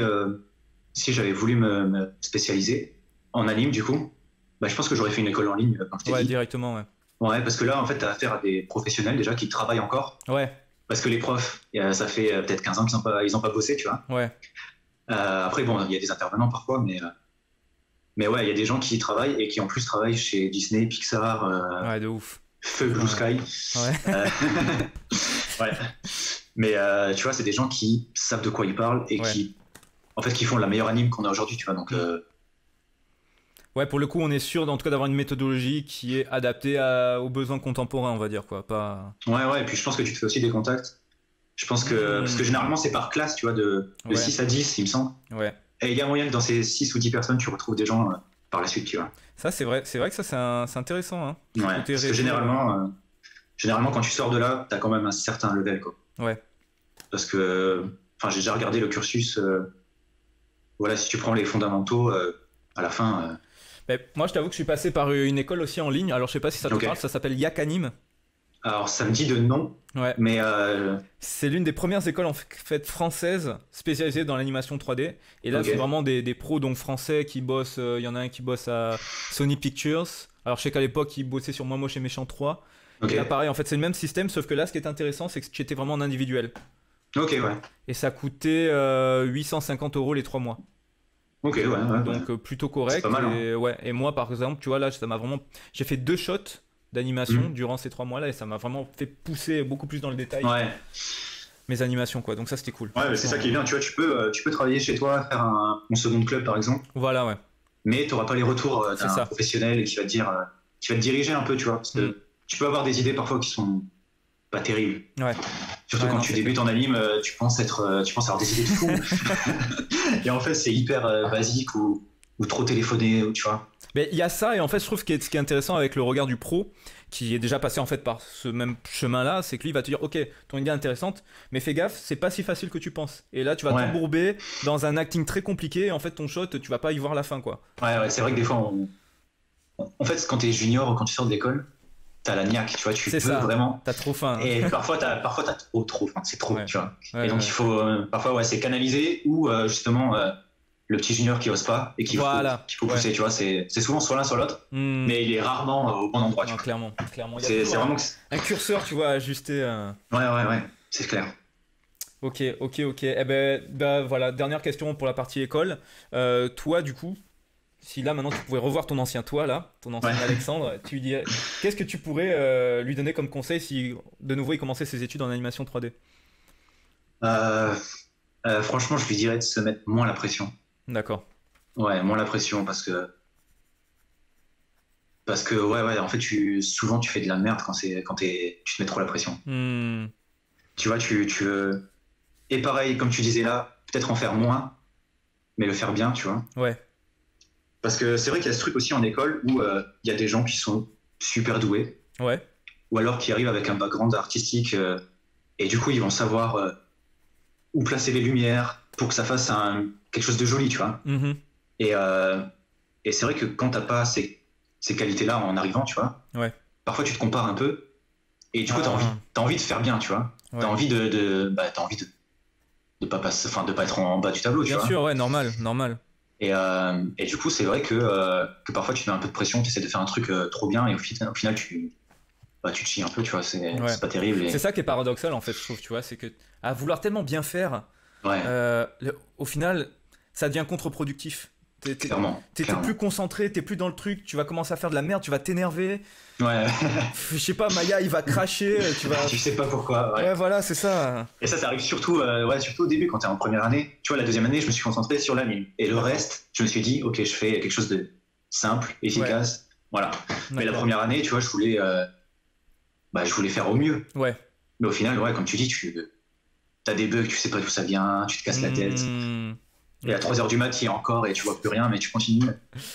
j'avais voulu me spécialiser en anime du coup, je pense que j'aurais fait une école en ligne comme je t'ai dit. Directement, ouais. Ouais, parce que là en fait t'as affaire à des professionnels déjà qui travaillent encore. Ouais. Parce que les profs, ça fait peut-être 15 ans qu'ils n'ont pas bossé, tu vois. Ouais. Après, bon, il y a des intervenants parfois, mais ouais, il y a des gens qui y travaillent et qui en plus travaillent chez Disney, Pixar, ouais, de ouf. Feu Blue Sky. Ouais. Ouais. Mais tu vois, c'est des gens qui savent de quoi ils parlent et qui font la meilleure anime qu'on a aujourd'hui, tu vois. Donc, ouais, pour le coup, on est sûr, en tout cas, d'avoir une méthodologie qui est adaptée aux besoins contemporains, on va dire, quoi. Ouais, et puis je pense que tu te fais aussi des contacts. Je pense que, parce que généralement, c'est par classe, tu vois, de 6 à 10, il me semble. Ouais. Et il y a moyen que dans ces 6 ou 10 personnes, tu retrouves des gens par la suite, tu vois. Ça, c'est vrai que ça, c'est intéressant. Hein. Ouais, parce que généralement, quand tu sors de là, t'as quand même un certain level, quoi. Ouais. Parce que, j'ai déjà regardé le cursus. Voilà, si tu prends les fondamentaux, à la fin. Moi, je t'avoue que je suis passé par une école aussi en ligne. Alors, je sais pas si ça te parle, ça s'appelle Yakanim. Alors, ça me dit de nom. Ouais. Mais c'est l'une des premières écoles en fait françaises spécialisées dans l'animation 3D. Et là, c'est vraiment des pros donc français qui bossent. Il y en a un qui bosse à Sony Pictures. Alors, je sais qu'à l'époque, il bossait sur Moi Moche et Méchant 3. Et là, pareil, en fait, c'est le même système, sauf que là, ce qui est intéressant, c'est que tu étais vraiment en individuel. Ok, ouais. Et ça coûtait 850 € les 3 mois. Ok, ouais. Donc plutôt correct. C'est pas mal, et, ouais. Et moi, par exemple, tu vois, là, ça m'a vraiment. J'ai fait 2 shots d'animation durant ces 3 mois-là et ça m'a vraiment fait pousser beaucoup plus dans le détail. Ouais. Mes animations, quoi. Donc ça, c'était cool. Ouais, mais c'est ça qui est bien. Tu vois, tu peux travailler chez toi, faire un second club, par exemple. Voilà, ouais. Mais tu n'auras pas les retours d'un professionnel et qui va te dire, qui va te diriger un peu, tu vois. Parce que tu peux avoir des idées parfois qui sont pas terrible. Ouais. Surtout quand tu débutes en anime, tu penses avoir des idées de fou. Et en fait, c'est hyper basique ou trop téléphoné, tu vois. Mais il y a ça, et en fait, je trouve ce qui est intéressant avec le regard du pro, qui est déjà passé en fait par ce même chemin-là, c'est que lui il va te dire, ok, ton idée est intéressante, mais fais gaffe, c'est pas si facile que tu penses. Et là, tu vas t'embourber dans un acting très compliqué, et en fait, ton shot, tu vas pas y voir la fin, quoi. Ouais, c'est vrai que des fois, en fait, quand t'es junior ou quand tu sors de l'école, t'as la niaque, tu vois, tu peux vraiment. T'as trop faim. Et parfois t'as trop faim, c'est trop, tu vois. Et donc il faut parfois c'est canaliser ou justement le petit junior qui ose pas et qu'il faut pousser, tu vois. C'est souvent soit l'un soit l'autre, mais il est rarement au bon endroit. Non, clairement. C'est vraiment un curseur, tu vois, ajusté. Ouais, c'est clair. Ok. Eh ben, voilà, dernière question pour la partie école. Toi, du coup. Si là maintenant tu pouvais revoir ton ancien toi là, ton ancien Alexandre, tu lui dirais qu'est-ce que tu pourrais lui donner comme conseil si de nouveau il commençait ses études en animation 3D? Franchement, je lui dirais de se mettre moins la pression. D'accord. Ouais, moins la pression parce que ouais, en fait souvent tu fais de la merde quand tu te mets trop la pression. Tu vois, et pareil comme tu disais là, peut-être en faire moins, mais le faire bien, tu vois. Ouais. Parce que c'est vrai qu'il y a ce truc aussi en école où il y a des gens qui sont super doués. Ouais. Ou alors qui arrivent avec un background artistique et du coup ils vont savoir où placer les lumières pour que ça fasse quelque chose de joli, tu vois. Et c'est vrai que quand t'as pas ces qualités-là en arrivant, tu vois, parfois tu te compares un peu et du coup t'as envie de faire bien, tu vois. T'as envie de pas passer, enfin de pas être en bas du tableau, tu vois. Bien sûr, ouais, normal. Et du coup, c'est vrai que parfois tu te mets un peu de pression, tu essaies de faire un truc trop bien et au final tu te chies un peu, tu vois, c'est pas terrible. C'est ça qui est paradoxal en fait, je trouve, tu vois, c'est que à vouloir tellement bien faire, au final, ça devient contre-productif. T'es plus concentré, t'es plus dans le truc, tu vas commencer à faire de la merde, tu vas t'énerver. Ouais. Je sais pas, Maya, il va cracher, tu sais pas pourquoi. Ouais, voilà, c'est ça. Et ça arrive surtout au début quand t'es en première année. Tu vois, la deuxième année, je me suis concentré sur l'anime. Et le reste, je me suis dit, ok, je fais quelque chose de simple, efficace. Voilà. Mais la première année, tu vois, je voulais faire au mieux. Ouais. Mais au final, comme tu dis, t'as des bugs, tu sais pas d'où ça vient, tu te casses la tête. Et à 3h du mat, il y a encore et tu vois plus rien, mais tu continues.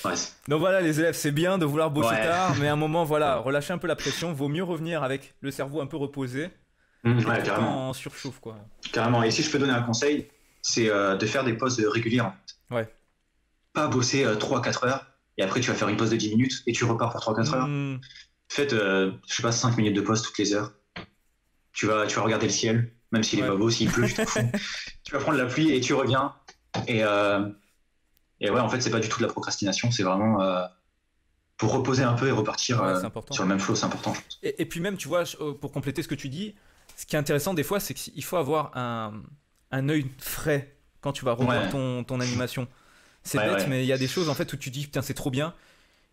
Ouais. Donc voilà, les élèves, c'est bien de vouloir bosser tard, mais à un moment, relâcher un peu la pression. Vaut mieux revenir avec le cerveau un peu reposé. Carrément. En surchauffe, quoi. Carrément. Et si je peux donner un conseil, c'est de faire des pauses régulières. En fait. Ouais. Pas bosser 3-4 heures et après tu vas faire une pause de 10 minutes et tu repars pour 3-4 heures. Faites, je sais pas, 5 minutes de pause toutes les heures. Tu vas regarder le ciel, même s'il est pas beau, s'il pleut, tu t'en fous. Tu vas prendre la pluie et tu reviens. Et ouais, en fait, c'est pas du tout de la procrastination, c'est vraiment pour reposer un peu et repartir sur le même flow, c'est important, je pense. Et puis même, tu vois, pour compléter ce que tu dis, ce qui est intéressant des fois, c'est qu'il faut avoir un œil frais quand tu vas revoir ton animation. C'est bête, mais il y a des choses en fait où tu dis, putain, c'est trop bien.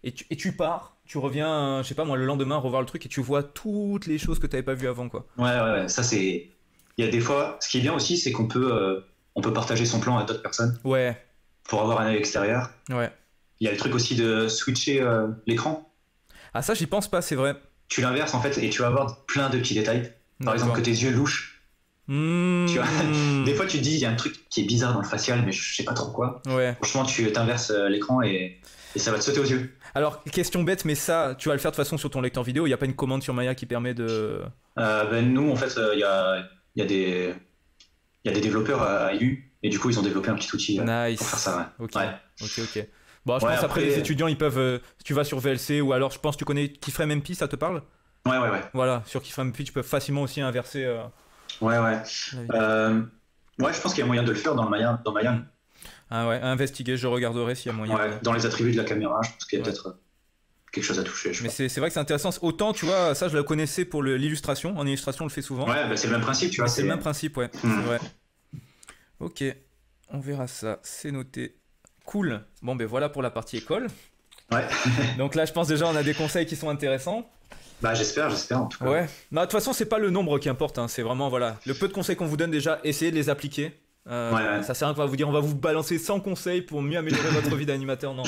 Et tu pars, tu reviens, je sais pas moi, le lendemain, revoir le truc et tu vois toutes les choses que tu n'avais pas vues avant, quoi. Ouais, ça c'est... Il y a des fois, ce qui est bien aussi, c'est qu'on peut partager son plan à d'autres personnes. Ouais. Pour avoir un œil extérieur. Ouais. Il y a le truc aussi de switcher l'écran. Ah, ça, j'y pense pas, c'est vrai. Tu l'inverses en fait et tu vas avoir plein de petits détails. Par exemple, que tes yeux louchent. Tu vois, des fois, tu te dis, il y a un truc qui est bizarre dans le facial, mais je sais pas trop quoi. Ouais. Franchement, tu t'inverses l'écran et ça va te sauter aux yeux. Alors, question bête, mais ça, tu vas le faire de toute façon sur ton lecteur vidéo. Il n'y a pas une commande sur Maya qui permet de. Nous, en fait, il y a des développeurs à EU et du coup, ils ont développé un petit outil pour faire ça. Ok. Bon, je pense après les étudiants, ils peuvent. Tu vas sur VLC ou alors, je pense, tu connais Keyframe MP, ça te parle? Ouais. Voilà, sur Keyframe MP, tu peux facilement aussi inverser. Ouais, je pense qu'il y a moyen de le faire dans Maya. Ah ouais, à investiguer, je regarderai s'il y a moyen. Ouais, dans les attributs de la caméra, je pense qu'il y a peut-être. quelque chose à toucher. Mais c'est vrai que c'est intéressant. Autant, tu vois, ça, je le connaissais pour l'illustration. En illustration, on le fait souvent. Ouais, bah, c'est le même principe, tu vois. C'est le même principe, ouais. C'est vrai. Ok, on verra ça. C'est noté. Cool. Bon, ben voilà pour la partie école. Ouais. Donc là, je pense déjà, on a des conseils qui sont intéressants. Bah, j'espère en tout cas. Ouais. Non, de toute façon, c'est pas le nombre qui importe. Hein. C'est vraiment, voilà, le peu de conseils qu'on vous donne déjà, essayez de les appliquer. Ouais. Ça sert à rien de vous dire, on va vous balancer 100 conseils pour mieux améliorer votre vie d'animateur. Non.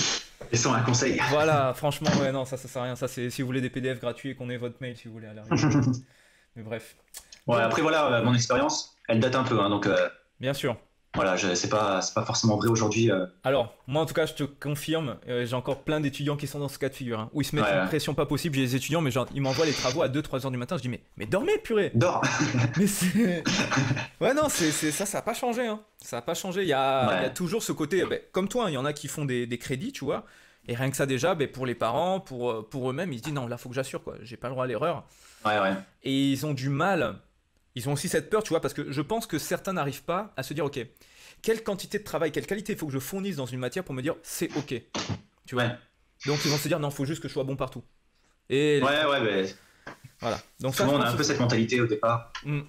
Et sans un conseil. Voilà, franchement, ouais, non, ça sert à rien. Ça, c'est si vous voulez des PDF gratuits et qu'on ait votre mail, si vous voulez, à l'arrivée. Mais bref. Ouais, après, voilà, mon expérience, elle date un peu, hein, donc. Bien sûr. Voilà, c'est pas forcément vrai aujourd'hui. Alors, moi en tout cas, je te confirme, j'ai encore plein d'étudiants qui sont dans ce cas de figure, hein, où ils se mettent une pression pas possible. J'ai des étudiants, mais genre, ils m'envoient les travaux à 2-3 heures du matin. Je dis, mais dormez, purée! Dors! Mais c'est. Ouais, non, ça n'a pas changé. Hein. Ça n'a pas changé. Il y a toujours ce côté, comme toi, il y en a qui font des crédits, tu vois. Et rien que ça, déjà, pour les parents, pour eux-mêmes, ils se disent, non, là, faut que j'assure, quoi. J'ai pas le droit à l'erreur. Ouais. Et ils ont du mal. Ils ont aussi cette peur, tu vois, parce que je pense que certains n'arrivent pas à se dire, ok, quelle quantité de travail, quelle qualité il faut que je fournisse dans une matière pour me dire c'est ok. Tu vois. Donc ils vont se dire non, il faut juste que je sois bon partout. Et mais voilà. Donc souvent on a un peu cette mentalité au départ. Donc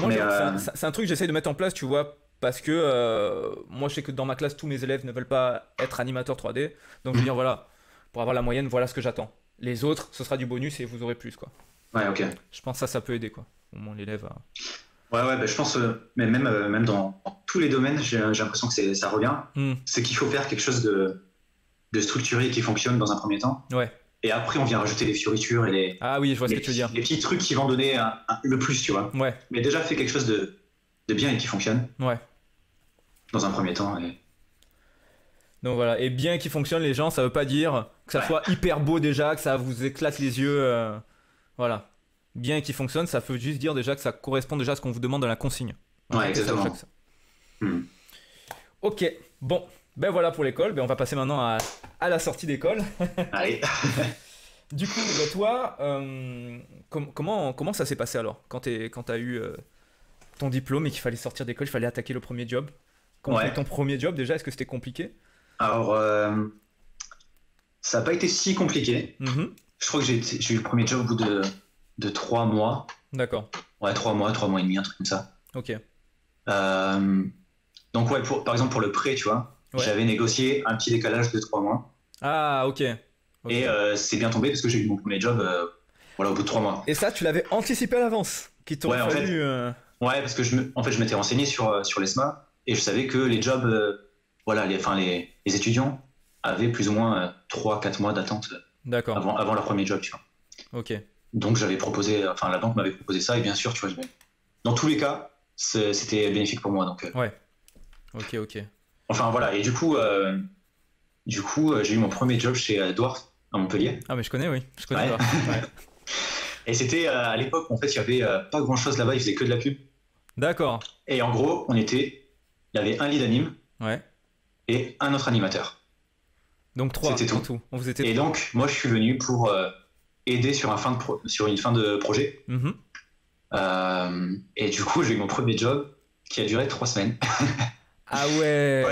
moi, c'est un truc que j'essaie de mettre en place, tu vois, parce que moi je sais que dans ma classe tous mes élèves ne veulent pas être animateurs 3D, donc je veux dire voilà, pour avoir la moyenne, voilà ce que j'attends. Les autres, ce sera du bonus et vous aurez plus quoi. Ouais, ok. Je pense que ça peut aider quoi. Au moins l'élève a... Ouais, je pense, mais même dans tous les domaines, j'ai l'impression que ça revient. C'est qu'il faut faire quelque chose de structuré qui fonctionne dans un premier temps. Ouais. Et après, on vient rajouter les fioritures et les. Ah oui, je vois ce que tu veux dire. Les petits trucs qui vont donner le plus, tu vois. Ouais. Mais déjà, fais quelque chose de bien et qui fonctionne. Ouais. Dans un premier temps. Donc voilà, et bien qui fonctionne, les gens, ça veut pas dire que ça soit hyper beau déjà, que ça vous éclate les yeux. Voilà. Bien qui fonctionne, ça veut juste dire déjà que ça correspond déjà à ce qu'on vous demande dans la consigne. Ouais, exactement. Ok, bon, ben voilà pour l'école. On va passer maintenant à la sortie d'école. Allez. Du coup, toi, comment ça s'est passé alors quand t'as eu ton diplôme et qu'il fallait sortir d'école, il fallait attaquer le premier job? Comment c'était ton premier job déjà? Est-ce que c'était compliqué? Alors, ça n'a pas été si compliqué. Je crois que j'ai eu le premier job au bout de 3 mois. D'accord. Ouais, 3 mois et demi, un truc comme ça. Ok. Donc ouais, par exemple pour le prêt, tu vois, j'avais négocié un petit décalage de 3 mois. Ah, ok. Et c'est bien tombé parce que j'ai eu mon premier job au bout de 3 mois. Et ça, tu l'avais anticipé à l'avance, qu'il t'aurait fallu... Ouais, parce que je m'étais renseigné sur l'ESMA et je savais que les jobs, les étudiants avaient plus ou moins 3-4 mois d'attente avant leur premier job, tu vois. Ok. Donc la banque m'avait proposé ça et bien sûr, tu vois, dans tous les cas, c'était bénéfique pour moi. Donc, ouais. Ok. Enfin voilà, et du coup, j'ai eu mon premier job chez Dwarf à Montpellier. Ah mais je connais, oui. Je connais Dwarf. Ouais. Et c'était à l'époque, en fait, il y avait pas grand chose là-bas, ils faisaient que de la pub. D'accord. Et en gros, il y avait un lead anime et un autre animateur. Donc 3 c'était en tout. Et donc, moi, je suis venu pour aider sur une fin de projet. Et du coup, j'ai eu mon premier job qui a duré 3 semaines. Ah ouais.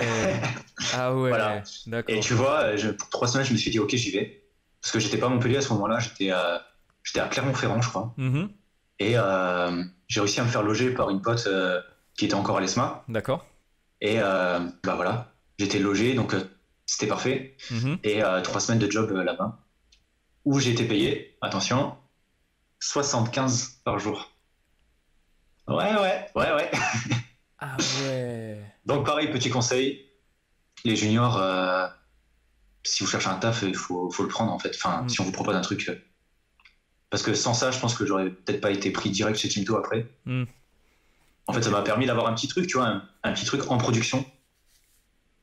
Ah ouais. Voilà. D'accord. Et tu vois, pour 3 semaines, je me suis dit, ok, j'y vais. Parce que j'étais pas à Montpellier à ce moment-là, j'étais à Clermont-Ferrand, je crois. Et j'ai réussi à me faire loger par une pote qui était encore à l'ESMA. D'accord. Et voilà, j'étais logé, donc c'était parfait. Et 3 semaines de job là-bas, où j'ai été payé, attention, 75 par jour. Ouais. Ah ouais. Donc pareil, petit conseil, les juniors, si vous cherchez un taf, il faut le prendre en fait. Enfin, si on vous propose un truc. Parce que sans ça, je pense que j'aurais peut-être pas été pris direct chez Tinto après. En fait, ça m'a permis d'avoir un petit truc, tu vois, un petit truc en production.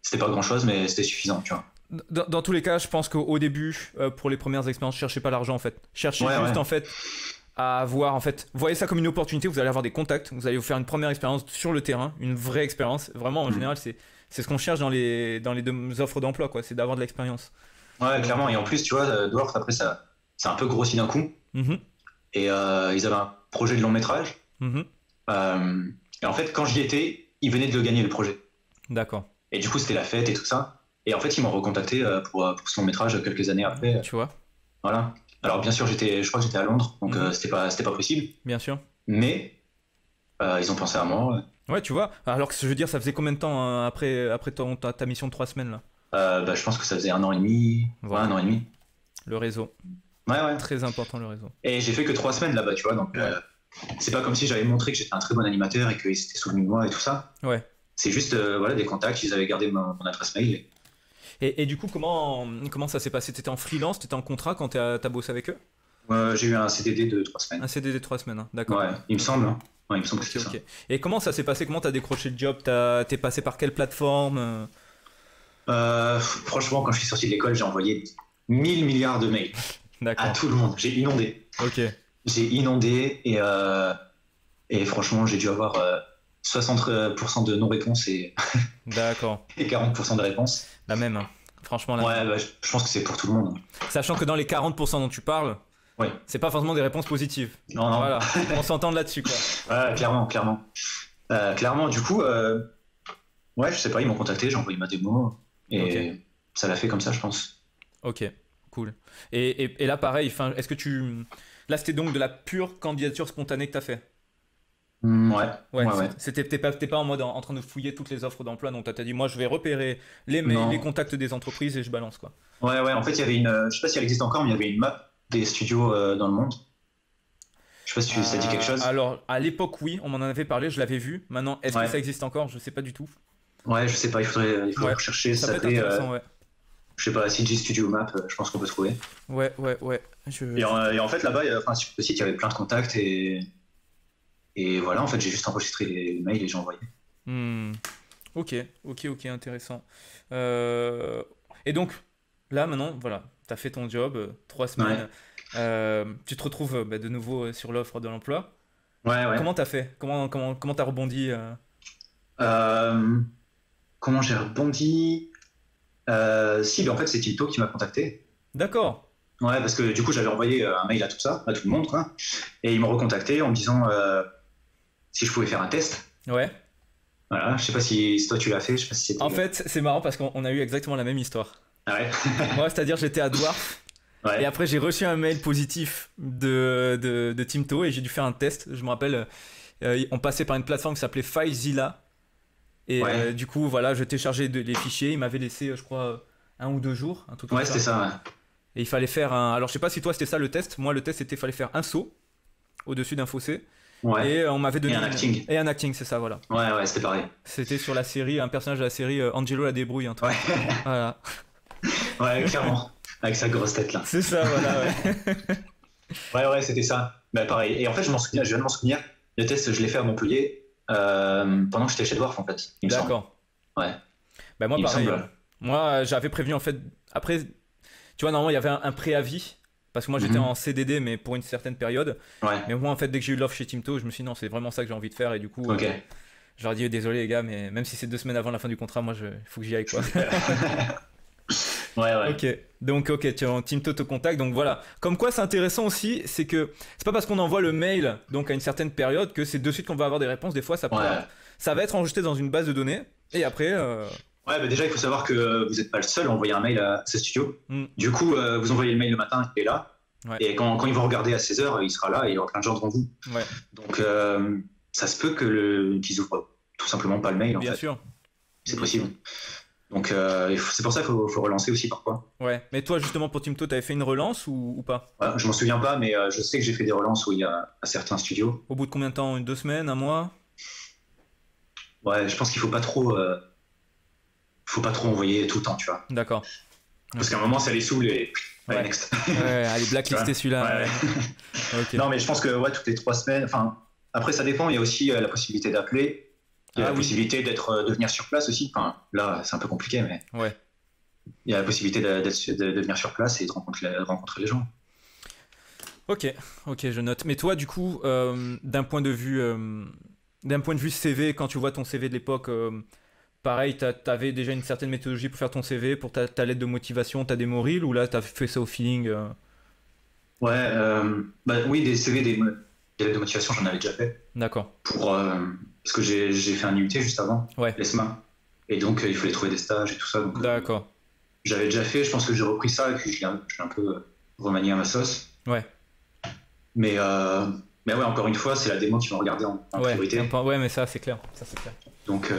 C'était pas grand-chose, mais c'était suffisant, tu vois. Dans tous les cas, je pense qu'au début, pour les premières expériences, cherchez pas l'argent en fait. Cherchez juste en fait à avoir, en fait, voyez ça comme une opportunité. Vous allez avoir des contacts, vous allez vous faire une première expérience sur le terrain, une vraie expérience. Vraiment, en général, c'est ce qu'on cherche dans les deux offres d'emploi, quoi. C'est d'avoir de l'expérience. Ouais, clairement. Et en plus, tu vois, Dwarf, après, ça c'est un peu grossi d'un coup. Et ils avaient un projet de long métrage. Et en fait, quand j'y étais, ils venaient de le gagner, le projet. D'accord. Et du coup, c'était la fête et tout ça. Et en fait, ils m'ont recontacté pour ce long métrage quelques années après. Tu vois. Voilà. Alors bien sûr, je crois que j'étais à Londres, donc c'était pas possible. Bien sûr. Mais ils ont pensé à moi. Ouais, tu vois. Alors que je veux dire, ça faisait combien de temps hein, après ta mission de 3 semaines là? Je pense que ça faisait 1 an et demi. Voilà. Ouais, 1 an et demi. Le réseau. Ouais. Très important le réseau. Et j'ai fait que 3 semaines là-bas, tu vois, donc c'est pas comme si j'avais montré que j'étais un très bon animateur et qu'ils s'étaient souvenus de moi et tout ça. Ouais. C'est juste voilà, des contacts, ils avaient gardé mon adresse mail. Et du coup, comment ça s'est passé? T'étais en freelance, t'étais en contrat quand t'as bossé avec eux? J'ai eu un CDD de 3 semaines. Un CDD de 3 semaines, hein. D'accord. Ouais, il me semble. Ouais, il me semble que c'est ça. Et comment ça s'est passé? Comment t'as décroché le job? T'es passé par quelle plateforme? Franchement, quand je suis sorti de l'école, j'ai envoyé 1000 milliards de mails à tout le monde. J'ai inondé. Ok. J'ai inondé et franchement, j'ai dû avoir 60% de non-réponse et, D'accord. et 40% de réponse. La même, hein. Franchement. Ouais, je pense que c'est pour tout le monde. Sachant que dans les 40% dont tu parles, c'est pas forcément des réponses positives. Non. Voilà, on s'entend là-dessus, quoi. Ouais, clairement. Clairement, du coup, je sais pas, ils m'ont contacté, j'ai envoyé ma démo et ça l'a fait comme ça, je pense. Ok, cool. Et là, pareil, est-ce que là, c'était donc de la pure candidature spontanée que t'as fait? Ouais. T'es pas en mode en train de fouiller toutes les offres d'emploi, donc t'as dit moi je vais repérer les mails, les contacts des entreprises et je balance quoi. Ouais, en fait il y avait je sais pas si elle existe encore, mais il y avait une map des studios dans le monde. Je sais pas si ça dit quelque chose. Alors à l'époque oui, on m'en avait parlé, je l'avais vu. Maintenant est-ce que ça existe encore? Je sais pas du tout. Ouais, je sais pas, il faudrait rechercher. Ça peut être intéressant, je sais pas, CG Studio Map, je pense qu'on peut trouver. Ouais. Et en fait là-bas, sur le site il y avait plein de contacts et voilà, en fait, j'ai juste enregistré les mails et j'ai envoyé. Ok, intéressant. Et donc, là, maintenant, voilà, tu as fait ton job, 3 semaines. Tu te retrouves de nouveau sur l'offre de l'emploi. Ouais. Comment t'as fait? Comment t'as rebondi Comment j'ai rebondi en fait, c'est Tito qui m'a contacté. D'accord. Ouais, parce que du coup, j'avais envoyé un mail à tout le monde, quoi. Et ils m'ont recontacté en me disant si je pouvais faire un test. Ouais. Voilà, je sais pas si toi tu l'as fait, je sais pas si c'était... En fait, c'est marrant parce qu'on a eu exactement la même histoire. Ah ouais. Moi, c'est-à-dire j'étais à Dwarf et après j'ai reçu un mail positif de Timto et j'ai dû faire un test. Je me rappelle, on passait par une plateforme qui s'appelait FileZilla et du coup, voilà, je téléchargeais les fichiers. Il m'avait laissé, je crois, 1 ou 2 jours, un truc comme ça. Ouais, c'était ça, ouais. Et il fallait faire alors je sais pas si toi c'était ça le test. Moi, le test c'était fallait faire un saut au-dessus d'un fossé. Ouais. Et on m'avait donné et un acting, c'est ça, voilà. Ouais, c'était pareil. C'était sur la série, un personnage de la série Angelo la débrouille, un truc. Ouais. Voilà. Ouais, clairement. Avec sa grosse tête là. C'est ça, voilà, ouais, c'était ça. Bah pareil. Et en fait, je viens de m'en souvenir. Le test, je l'ai fait à Montpellier pendant que j'étais chez Dwarf en fait. D'accord. Ouais. Bah moi pareil. Moi, j'avais prévenu en fait. Après, tu vois, normalement, il y avait un préavis. Parce que moi j'étais en CDD mais pour une certaine période. Mais moi en fait dès que j'ai eu l'offre chez Timto, je me suis dit non, c'est vraiment ça que j'ai envie de faire et du coup je leur ai dit désolé les gars, mais même si c'est 2 semaines avant la fin du contrat, moi il faut que j'y aille quoi. Ouais. Ok, donc Timto te contacte, donc voilà. Comme quoi c'est intéressant aussi, c'est que c'est pas parce qu'on envoie le mail donc à une certaine période que c'est de suite qu'on va avoir des réponses. Des fois ça va être enregistré dans une base de données et après Ouais, bah déjà, il faut savoir que vous n'êtes pas le seul à envoyer un mail à ces studios. Du coup, vous envoyez le mail le matin, il est là. Et quand ils vont regarder à 16h, il sera là et il y aura plein de gens devant vous. Donc, ça se peut qu'ils ouvrent tout simplement pas le mail. Bien sûr. C'est possible. Donc, c'est pour ça qu'il faut relancer aussi parfois. Ouais, mais toi, justement, pour Timto, tu avais fait une relance ou pas? Je m'en souviens pas, mais je sais que j'ai fait des relances où il y a à certains studios. Au bout de combien de temps? 2 semaines, 1 mois? Ouais, je pense qu'il faut pas trop envoyer tout le temps, tu vois. D'accord. Parce qu'à un moment, ça les saoule et next. Allez, blacklister celui-là. Okay. Non, mais je pense que toutes les 3 semaines. Enfin, après, ça dépend. Il y a aussi la possibilité d'appeler. Il y a la possibilité de venir sur place aussi. Enfin, là, c'est un peu compliqué, mais. Ouais. Il y a la possibilité de venir sur place et de rencontrer les gens. Ok, je note. Mais toi, du coup, d'un point de vue CV, quand tu vois ton CV de l'époque. Pareil, t'avais déjà une certaine méthodologie pour faire ton CV, pour ta lettre de motivation, ta démo reel, ou là t'as fait ça au feeling Oui, des CV, des lettres de motivation, j'en avais déjà fait. D'accord. Parce que j'ai fait un IUT juste avant, l'ESMA, et donc il fallait trouver des stages et tout ça. Donc, d'accord. J'avais déjà fait, je pense que j'ai repris ça et puis je l'ai un peu remanier à ma sauce. Ouais. Mais ouais, encore une fois, c'est la démo qui va regarder en priorité. Ouais, mais ça, c'est clair. Donc